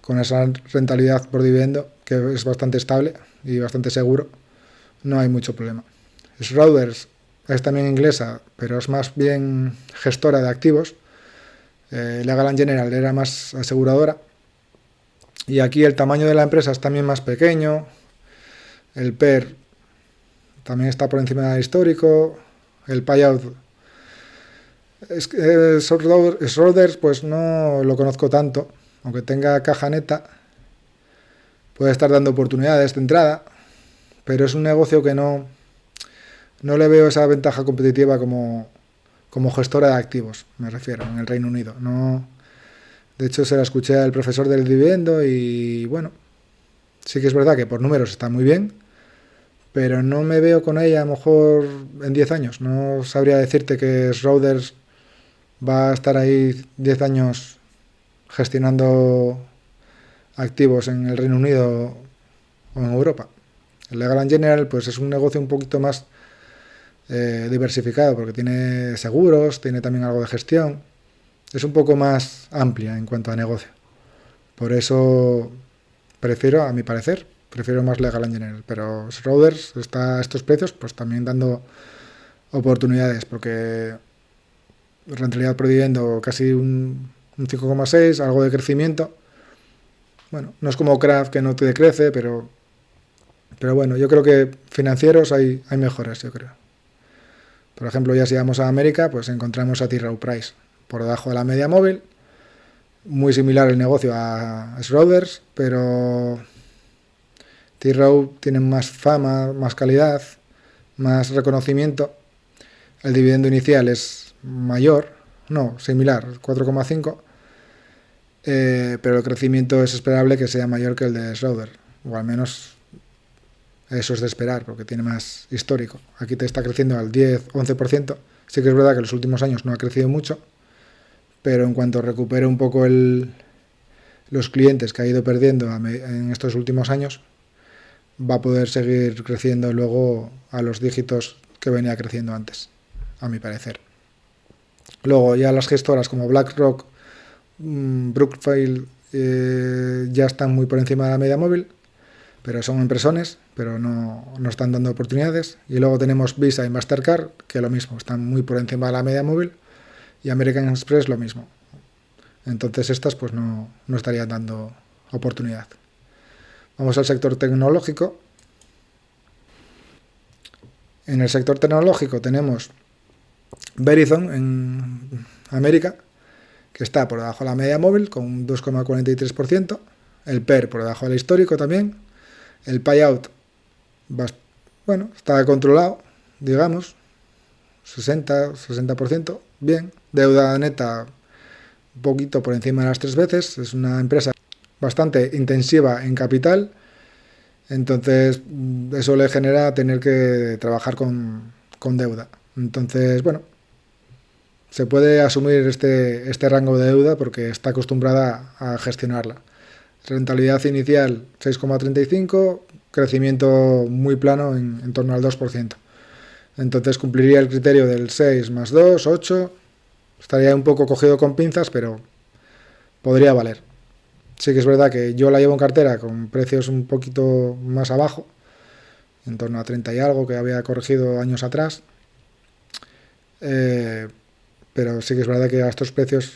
con esa rentabilidad por dividendo, que es bastante estable y bastante seguro, no hay mucho problema. Schroders es también inglesa, pero es más bien gestora de activos. Legal & General era más aseguradora. Y aquí el tamaño de la empresa es también más pequeño. El PER también está por encima del histórico. El payout. Schroders pues no lo conozco tanto. Aunque tenga caja neta, puede estar dando oportunidades de entrada. Pero es un negocio que no le veo esa ventaja competitiva como gestora de activos, me refiero, en el Reino Unido. No, de hecho, se la escuché al profesor del dividendo y, bueno, sí que es verdad que por números está muy bien, pero no me veo con ella a lo mejor en 10 años. No sabría decirte que Schroders va a estar ahí 10 años gestionando activos en el Reino Unido o en Europa. El Legal & General pues es un negocio un poquito más diversificado porque tiene seguros, tiene también algo de gestión, es un poco más amplia en cuanto a negocio. Por eso a mi parecer, prefiero más Legal & General, pero Schroders está a estos precios pues también dando oportunidades porque rentabilidad por dividendo casi un 5,6, algo de crecimiento. Bueno, no es como Kraft que no te decrece, pero bueno, yo creo que financieros hay mejores, yo creo. Por ejemplo, ya si vamos a América, pues encontramos a T. Rowe Price, por debajo de la media móvil, muy similar el negocio a Schroders, pero T-Row tiene más fama, más calidad, más reconocimiento. El dividendo inicial es mayor, no, similar, 4,5, pero el crecimiento es esperable que sea mayor que el de Schroeder, o al menos eso es de esperar, porque tiene más histórico. Aquí te está creciendo al 10-11%. Sí que es verdad que en los últimos años no ha crecido mucho, pero en cuanto recupere un poco los clientes que ha ido perdiendo en estos últimos años, va a poder seguir creciendo luego a los dígitos que venía creciendo antes, a mi parecer. Luego ya las gestoras como BlackRock, Brookfield, ya están muy por encima de la media móvil, pero son empresones, pero no están dando oportunidades. Y luego tenemos Visa y Mastercard, que lo mismo, están muy por encima de la media móvil, y American Express lo mismo. Entonces estas pues no estarían dando oportunidad. Vamos al sector tecnológico. En el sector tecnológico tenemos Verizon en América, que está por debajo de la media móvil con un 2,43%. El PER por debajo del histórico también. El payout, bueno, está controlado, digamos, 60%, bien. Deuda neta, un poquito por encima de las 3 veces. Es una empresa bastante intensiva en capital, entonces eso le genera tener que trabajar con deuda. Entonces, bueno, se puede asumir este rango de deuda porque está acostumbrada a gestionarla. Rentabilidad inicial 6,35, crecimiento muy plano en torno al 2%. Entonces cumpliría el criterio del 6 más 2, 8. Estaría un poco cogido con pinzas, pero podría valer. Sí que es verdad que yo la llevo en cartera con precios un poquito más abajo, en torno a 30 y algo, que había corregido años atrás. Pero sí que es verdad que a estos precios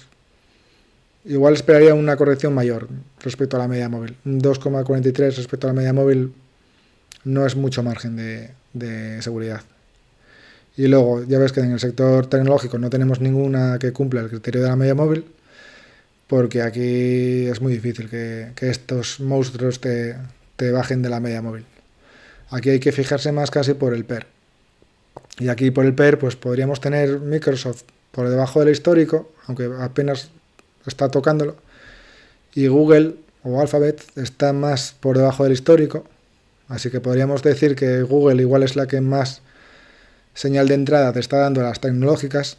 igual esperaría una corrección mayor respecto a la media móvil. Un 2,43 respecto a la media móvil no es mucho margen de seguridad. Y luego, ya ves que en el sector tecnológico no tenemos ninguna que cumpla el criterio de la media móvil, porque aquí es muy difícil que estos monstruos te bajen de la media móvil. Aquí hay que fijarse más casi por el PER. Y aquí por el PER pues podríamos tener Microsoft por debajo del histórico, aunque apenas está tocándolo, y Google o Alphabet está más por debajo del histórico, así que podríamos decir que Google igual es la que más señal de entrada te está dando a las tecnológicas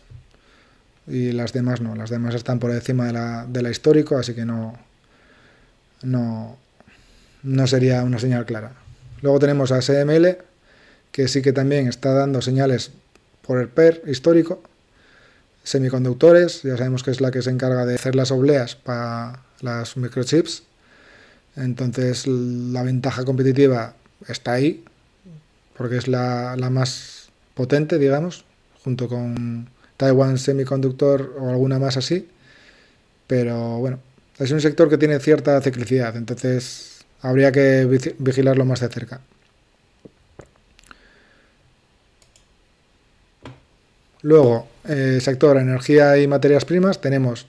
y las demás no, las demás están por encima de la histórico, así que no sería una señal clara. Luego tenemos a SML, que sí que también está dando señales por el PER histórico. Semiconductores, ya sabemos que es la que se encarga de hacer las obleas para las microchips. Entonces la ventaja competitiva está ahí, porque es la más potente, digamos, junto con Taiwan Semiconductor o alguna más así. Pero bueno, es un sector que tiene cierta ciclicidad, entonces habría que vigilarlo más de cerca. Luego, sector energía y materias primas, tenemos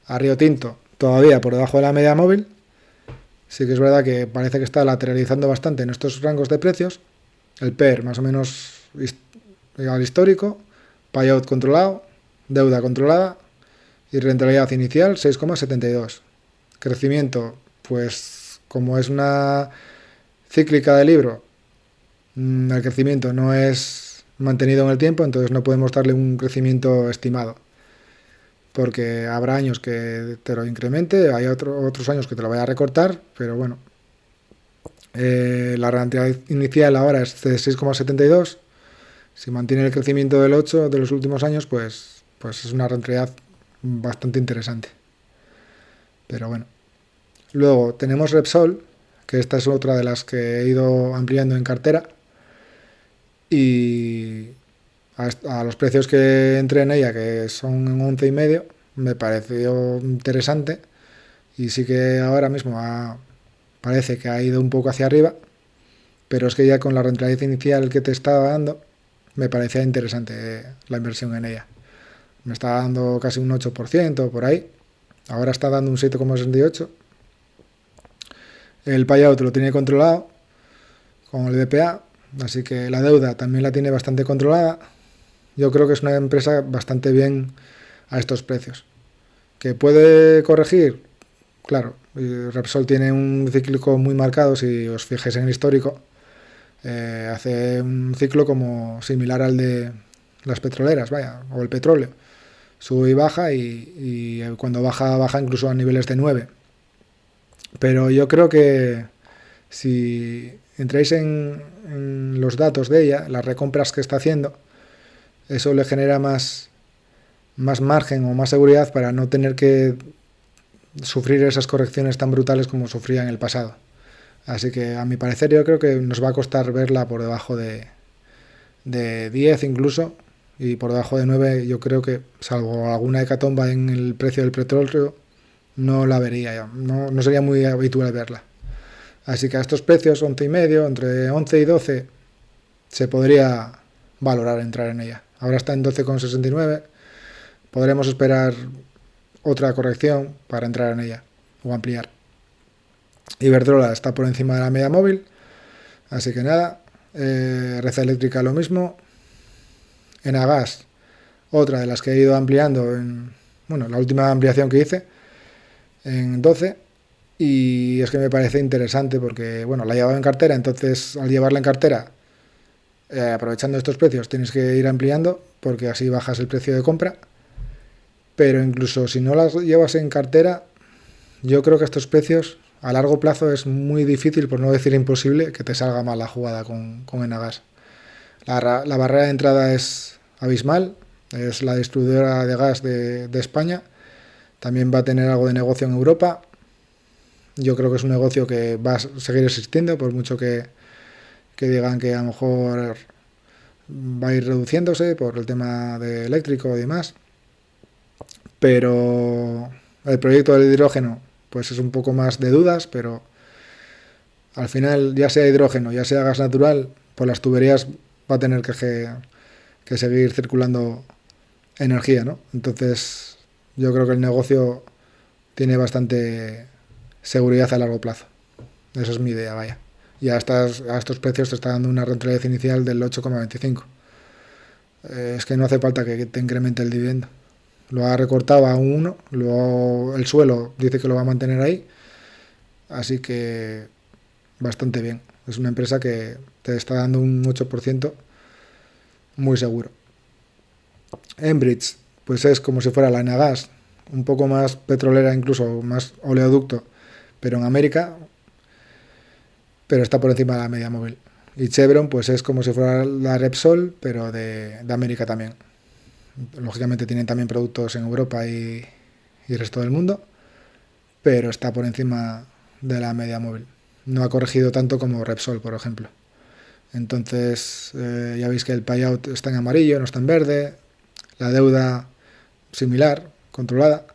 a Río Tinto todavía por debajo de la media móvil. Sí que es verdad que parece que está lateralizando bastante en estos rangos de precios. El PER más o menos al histórico, payout controlado, deuda controlada y rentabilidad inicial 6,72. Crecimiento, pues como es una cíclica de libro, el crecimiento no es mantenido en el tiempo, entonces no podemos darle un crecimiento estimado, porque habrá años que te lo incremente, hay otros años que te lo vaya a recortar, pero bueno, la rentabilidad inicial ahora es de 6,72. Si mantiene el crecimiento del 8 de los últimos años, pues es una rentabilidad bastante interesante. Pero bueno. Luego tenemos Repsol, que esta es otra de las que he ido ampliando en cartera. Y a los precios que entré en ella, que son en 11,5, me pareció interesante. Y sí que ahora mismo parece que ha ido un poco hacia arriba, pero es que ya con la rentabilidad inicial que te estaba dando, me parecía interesante la inversión en ella. Me estaba dando casi un 8% por ahí, ahora está dando un 7,68. El payout lo tiene controlado, con el BPA, así que la deuda también la tiene bastante controlada. Yo creo que es una empresa bastante bien a estos precios. ¿Que puede corregir? Claro, Repsol tiene un cíclico muy marcado, si os fijáis en el histórico. Hace un ciclo como similar al de las petroleras, vaya, o el petróleo. Sube y baja y cuando baja, baja incluso a niveles de 9. Pero yo creo que si entráis en los datos de ella, las recompras que está haciendo, eso le genera más margen o más seguridad para no tener que sufrir esas correcciones tan brutales como sufría en el pasado. Así que a mi parecer yo creo que nos va a costar verla por debajo de 10 incluso, y por debajo de 9 yo creo que, salvo alguna hecatomba en el precio del petróleo, no la vería ya, no sería muy habitual verla. Así que a estos precios, 11,5, entre 11 y 12, se podría valorar entrar en ella. Ahora está en 12,69, podremos esperar otra corrección para entrar en ella o ampliar. Iberdrola está por encima de la media móvil, así que nada. Red Eléctrica lo mismo. Enagas, otra de las que he ido ampliando la última ampliación que hice en 12, y es que me parece interesante porque, la llevaba en cartera, entonces al llevarla en cartera, aprovechando estos precios, tienes que ir ampliando porque así bajas el precio de compra. Pero incluso si no las llevas en cartera, yo creo que estos precios a largo plazo es muy difícil, por no decir imposible, que te salga mal la jugada con Enagas. La barrera de entrada es abismal, es la distribuidora de gas de España, también va a tener algo de negocio en Europa. Yo creo que es un negocio que va a seguir existiendo, por mucho que digan que a lo mejor va a ir reduciéndose por el tema de eléctrico y demás. Pero el proyecto del hidrógeno pues es un poco más de dudas, pero al final, ya sea hidrógeno, ya sea gas natural, pues las tuberías va a tener que seguir circulando energía, ¿no? Entonces yo creo que el negocio tiene bastante seguridad a largo plazo. Esa es mi idea, vaya. Y a estos precios te está dando una rentabilidad inicial del 8,25. Es que no hace falta que te incremente el dividendo. Lo ha recortado a un 1, luego el suelo dice que lo va a mantener ahí, así que bastante bien. Es una empresa que te está dando un 8% muy seguro. Enbridge, pues es como si fuera la Enagas, un poco más petrolera, incluso más oleoducto, pero en América, pero está por encima de la media móvil. Y Chevron, pues es como si fuera la Repsol, pero de América también. Lógicamente tienen también productos en Europa y el resto del mundo, pero está por encima de la media móvil. No ha corregido tanto como Repsol, por ejemplo. Entonces, ya veis que el payout está en amarillo, no está en verde. La deuda similar, controlada.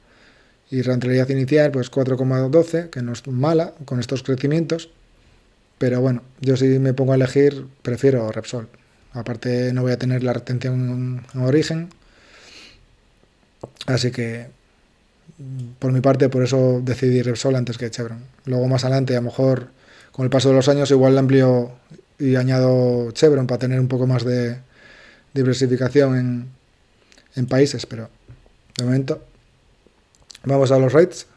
Y rentabilidad inicial, pues 4,12, que no es mala con estos crecimientos. Pero bueno, yo si me pongo a elegir, prefiero Repsol. Aparte, no voy a tener la retención en origen. Así que, por mi parte, por eso decidí Repsol antes que Chevron. Luego más adelante, a lo mejor, con el paso de los años, igual la amplío y añado Chevron para tener un poco más de diversificación en países, pero de momento vamos a los rates.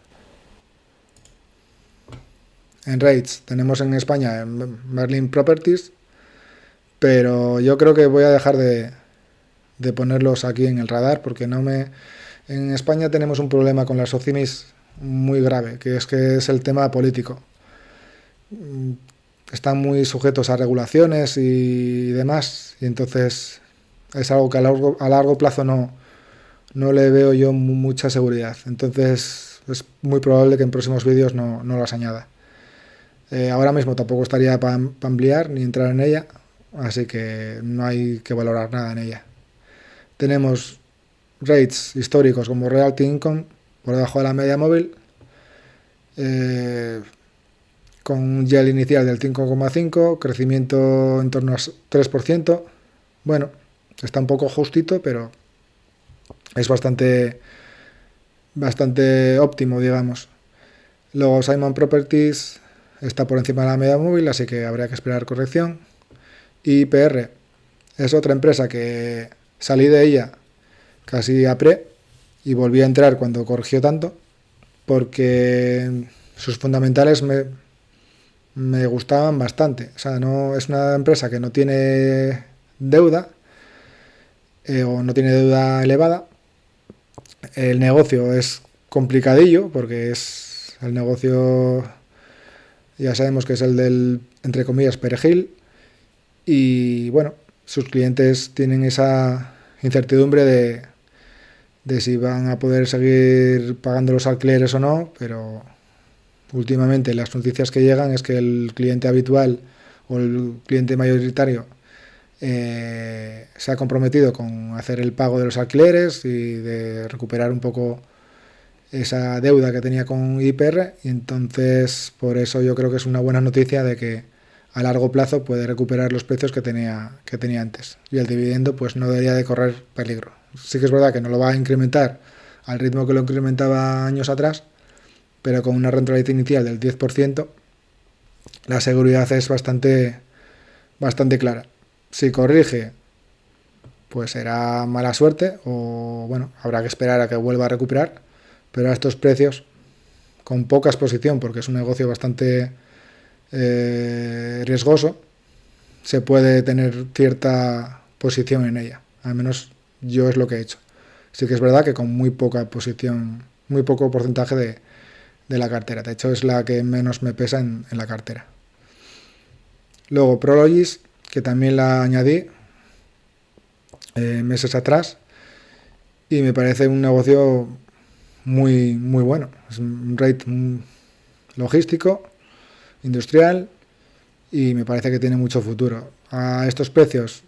En rates tenemos en España Merlin Properties, pero yo creo que voy a dejar de ponerlos aquí en el radar porque en España tenemos un problema con las OCIMIS muy grave, que es el tema político. Están muy sujetos a regulaciones y demás, y entonces es algo que a largo plazo no le veo yo mucha seguridad. Entonces es muy probable que en próximos vídeos no las añada. Ahora mismo tampoco estaría para ampliar ni entrar en ella, así que no hay que valorar nada en ella. Tenemos rates históricos como Realty Income por debajo de la media móvil, con un yield inicial del 5,5, crecimiento en torno a 3%. Bueno, está un poco justito, pero es bastante óptimo, digamos. Luego Simon Properties, está por encima de la media móvil, así que habría que esperar corrección. Y IPR es otra empresa que salí de ella casi a pre y volví a entrar cuando corrigió tanto, porque sus fundamentales me gustaban bastante. O sea, no es una empresa que no tiene deuda o no tiene deuda elevada. El negocio es complicadillo porque es el negocio, ya sabemos que es el del, entre comillas, perejil. Y bueno, sus clientes tienen esa incertidumbre de si van a poder seguir pagando los alquileres o no, pero últimamente las noticias que llegan es que el cliente habitual o el cliente mayoritario se ha comprometido con hacer el pago de los alquileres y de recuperar un poco esa deuda que tenía con IPR, y entonces por eso yo creo que es una buena noticia de que a largo plazo puede recuperar los precios que tenía antes, y el dividendo pues no debería de correr peligro. Sí que es verdad que no lo va a incrementar al ritmo que lo incrementaba años atrás, pero con una rentabilidad inicial del 10%, la seguridad es bastante clara. Si corrige, pues será mala suerte, o bueno, habrá que esperar a que vuelva a recuperar, pero a estos precios, con poca exposición, porque es un negocio bastante riesgoso, se puede tener cierta posición en ella. Al menos yo es lo que he hecho. Sí que es verdad que con muy poca posición, muy poco porcentaje de la cartera. De hecho, es la que menos me pesa en la cartera. Luego Prologis, que también la añadí meses atrás, y me parece un negocio muy bueno. Es un rate logístico, industrial, y me parece que tiene mucho futuro. A estos precios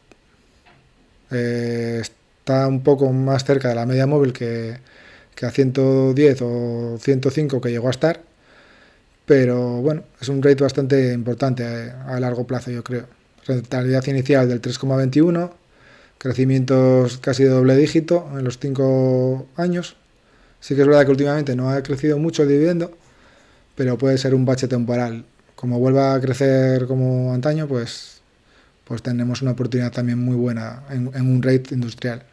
está un poco más cerca de la media móvil que a 110 o 105 que llegó a estar, pero bueno, es un rate bastante importante a largo plazo, yo creo. Rentabilidad inicial del 3,21, crecimientos casi de doble dígito en los 5 años. Sí que es verdad que últimamente no ha crecido mucho el dividendo, pero puede ser un bache temporal. Como vuelva a crecer como antaño, pues tenemos una oportunidad también muy buena en un rate industrial.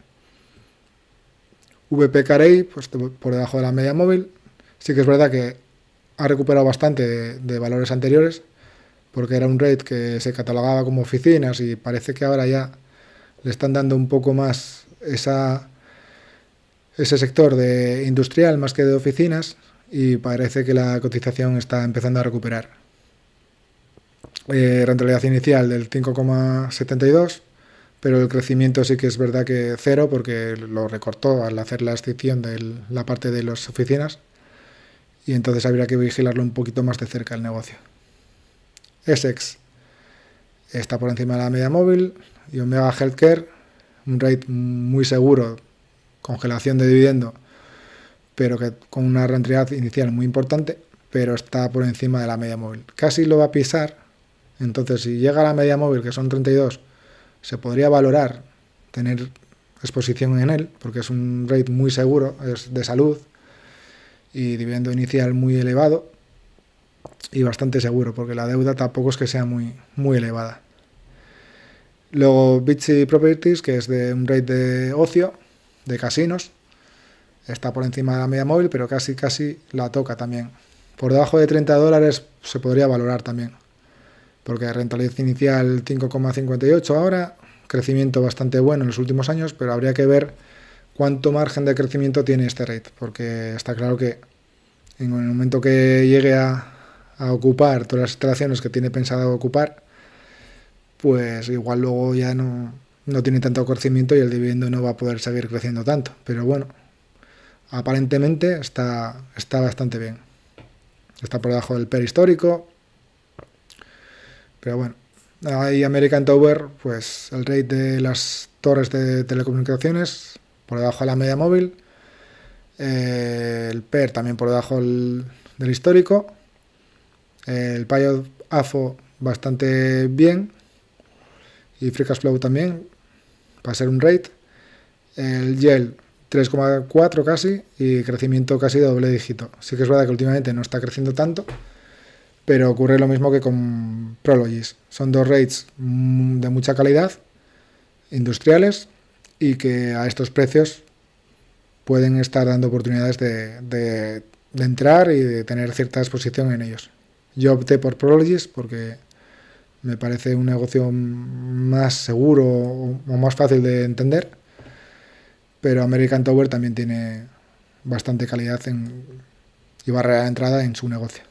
VP Carey, pues por debajo de la media móvil. Sí que es verdad que ha recuperado bastante de valores anteriores, porque era un rate que se catalogaba como oficinas, y parece que ahora ya le están dando un poco más ese sector de industrial más que de oficinas, y parece que la cotización está empezando a recuperar. Rentabilidad inicial del 5,72, pero el crecimiento sí que es verdad que cero, porque lo recortó al hacer la excepción de la parte de las oficinas, y entonces habría que vigilarlo un poquito más de cerca el negocio. Essex está por encima de la media móvil, y Omega Healthcare, un rate muy seguro, congelación de dividendo, pero que con una rentabilidad inicial muy importante, pero está por encima de la media móvil. Casi lo va a pisar, entonces si llega a la media móvil, que son 32, se podría valorar tener exposición en él, porque es un rate muy seguro, es de salud, y dividendo inicial muy elevado, y bastante seguro, porque la deuda tampoco es que sea muy elevada. Luego Beachy Properties, que es de un rate de ocio, de casinos, está por encima de la media móvil, pero casi la toca también. Por debajo de $30 se podría valorar también, porque rentabilidad inicial 5,58 ahora, crecimiento bastante bueno en los últimos años, pero habría que ver cuánto margen de crecimiento tiene este rate, porque está claro que en el momento que llegue a ocupar todas las instalaciones que tiene pensado ocupar, pues igual luego ya no tiene tanto crecimiento y el dividendo no va a poder seguir creciendo tanto. Pero bueno, aparentemente está bastante bien. Está por debajo del PER histórico, pero bueno. Ahí American Tower, pues el rate de las torres de telecomunicaciones por debajo de la media móvil, el PER también por debajo del histórico, el Payout AFO bastante bien, y Free Cash Flow también, para ser un rate, el YEL 3,4 casi, y crecimiento casi de doble dígito. Sí que es verdad que últimamente no está creciendo tanto, pero ocurre lo mismo que con Prologis. Son dos RAIDs de mucha calidad, industriales, y que a estos precios pueden estar dando oportunidades de entrar y de tener cierta exposición en ellos. Yo opté por Prologis porque me parece un negocio más seguro o más fácil de entender, pero American Tower también tiene bastante calidad y barrera de entrada en su negocio.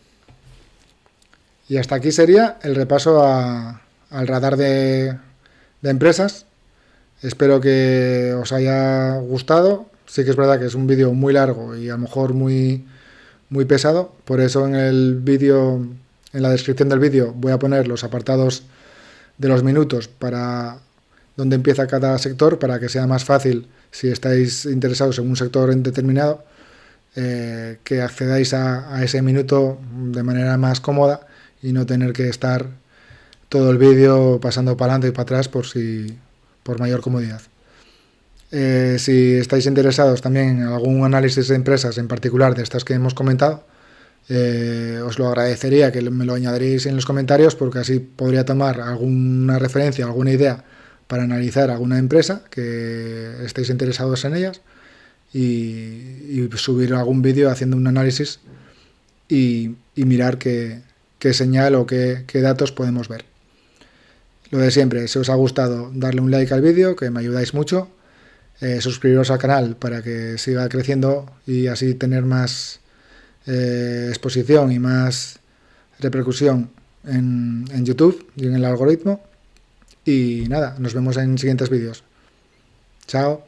Y hasta aquí sería el repaso al radar de empresas. Espero que os haya gustado. Sí que es verdad que es un vídeo muy largo y a lo mejor muy pesado. Por eso en el vídeo, en la descripción del vídeo, voy a poner los apartados de los minutos para donde empieza cada sector, para que sea más fácil, si estáis interesados en un sector determinado, que accedáis a ese minuto de manera más cómoda y no tener que estar todo el vídeo pasando para adelante y para atrás por mayor comodidad. Si estáis interesados también en algún análisis de empresas en particular de estas que hemos comentado, os lo agradecería que me lo añadiréis en los comentarios, porque así podría tomar alguna referencia, alguna idea para analizar alguna empresa que estéis interesados en ellas y subir algún vídeo haciendo un análisis y mirar qué señal o qué datos podemos ver. Lo de siempre, si os ha gustado, darle un like al vídeo, que me ayudáis mucho. Suscribiros al canal para que siga creciendo y así tener más exposición y más repercusión en YouTube y en el algoritmo. Y nada, nos vemos en siguientes vídeos. Chao.